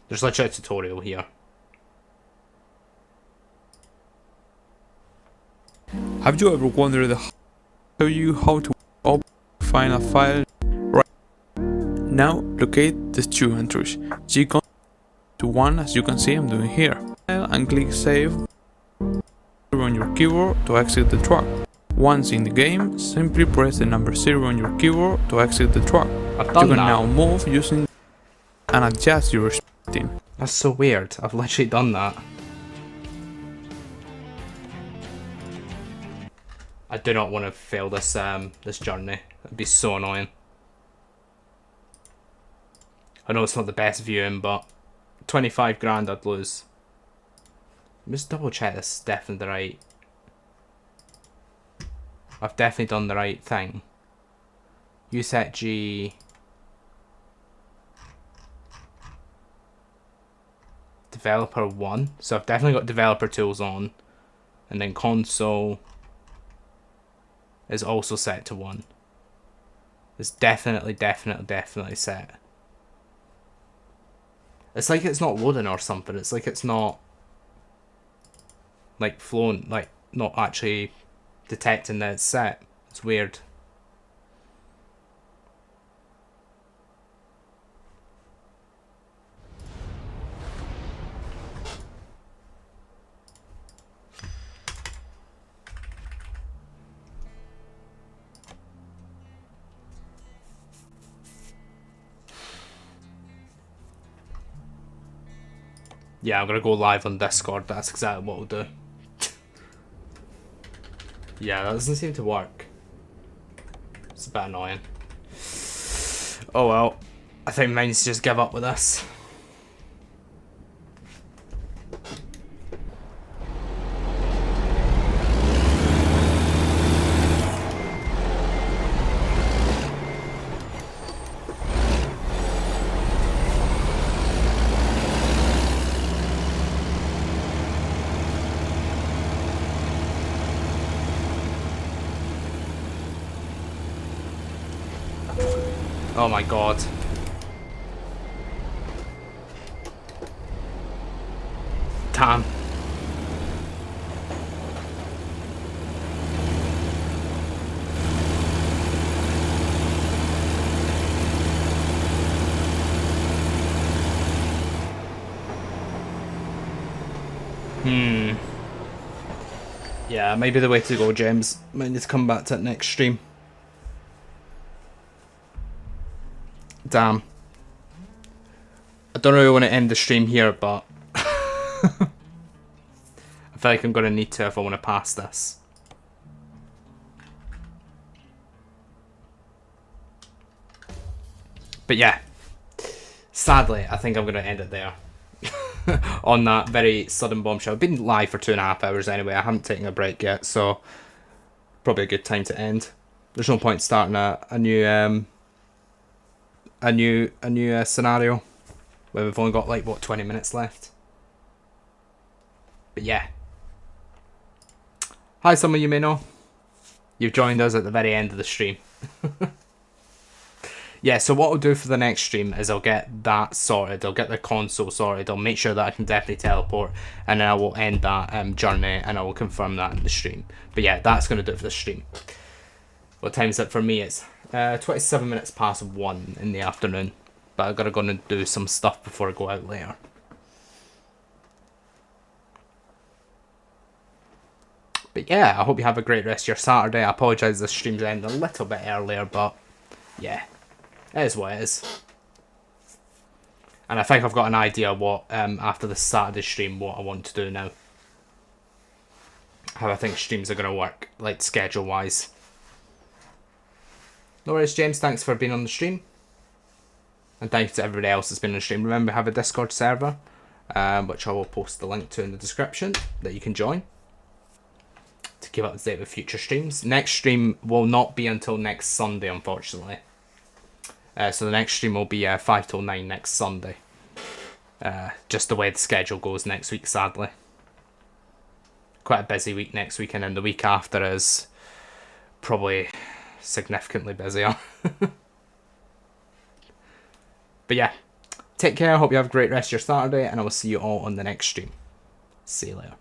There's literally a tutorial here. Have you ever wondered how to find a file? Right now, locate the two entries. G to one, as you can see I'm doing here, and click save on your keyboard to exit the track. Once in the game, simply press the number 0 on your keyboard to exit the track. I've done you can that. now move using and adjust your speed. That's so weird. I've literally done that. I do not want to fail this this journey. It'd be so annoying. I know it's not the best viewing, but 25 grand I'd lose. Let me just double check this is definitely the right. I've definitely done the right thing. You set G. Developer 1. So I've definitely got developer tools on. And then console is also set to 1. It's definitely set. It's like it's not loading or something. It's like it's not like flowing, like not actually detecting that it's set. It's weird. Yeah, I'm gonna go live on Discord. That's exactly what we'll do. Yeah, that doesn't seem to work. It's a bit annoying. Oh well. I think mine's just give up with this. Oh my god. Damn. Yeah, maybe the way to go, James. Might need to come back to that next stream. Damn. I don't really want to end the stream here, but I feel like I'm going to need to if I want to pass this. But yeah, sadly, I think I'm going to end it there. On that very sudden bombshell. I've been live for 2.5 hours anyway. I haven't taken a break yet, so probably a good time to end. There's no point starting a new scenario where we've only got like what 20 minutes left. But yeah, hi, some of you may know you've joined us at the very end of the stream. Yeah, so what I'll do for the next stream is I'll get that sorted. I'll get the console sorted. I'll make sure that I can definitely teleport, and then I will end that journey, and I will confirm that in the stream. But yeah, that's going to do it for the stream. What time is it for me? It's 27 minutes past 1 in the afternoon. But I've got to go and do some stuff before I go out later. But yeah, I hope you have a great rest of your Saturday. I apologise the stream's ending a little bit earlier, but yeah, it is what it is. And I think I've got an idea what, after the Saturday stream, what I want to do now. How I think streams are going to work, like schedule-wise. No worries, James. Thanks for being on the stream. And thanks to everybody else that's been on the stream. Remember, we have a Discord server, which I will post the link to in the description, that you can join to keep up to date with future streams. Next stream will not be until next Sunday, unfortunately. So the next stream will be 5 till 9 next Sunday. Just the way the schedule goes next week, sadly. Quite a busy week next week, and then the week after is probably significantly busier. But yeah, take care. Hope you have a great rest of your Saturday, and I will see you all on the next stream. See you later.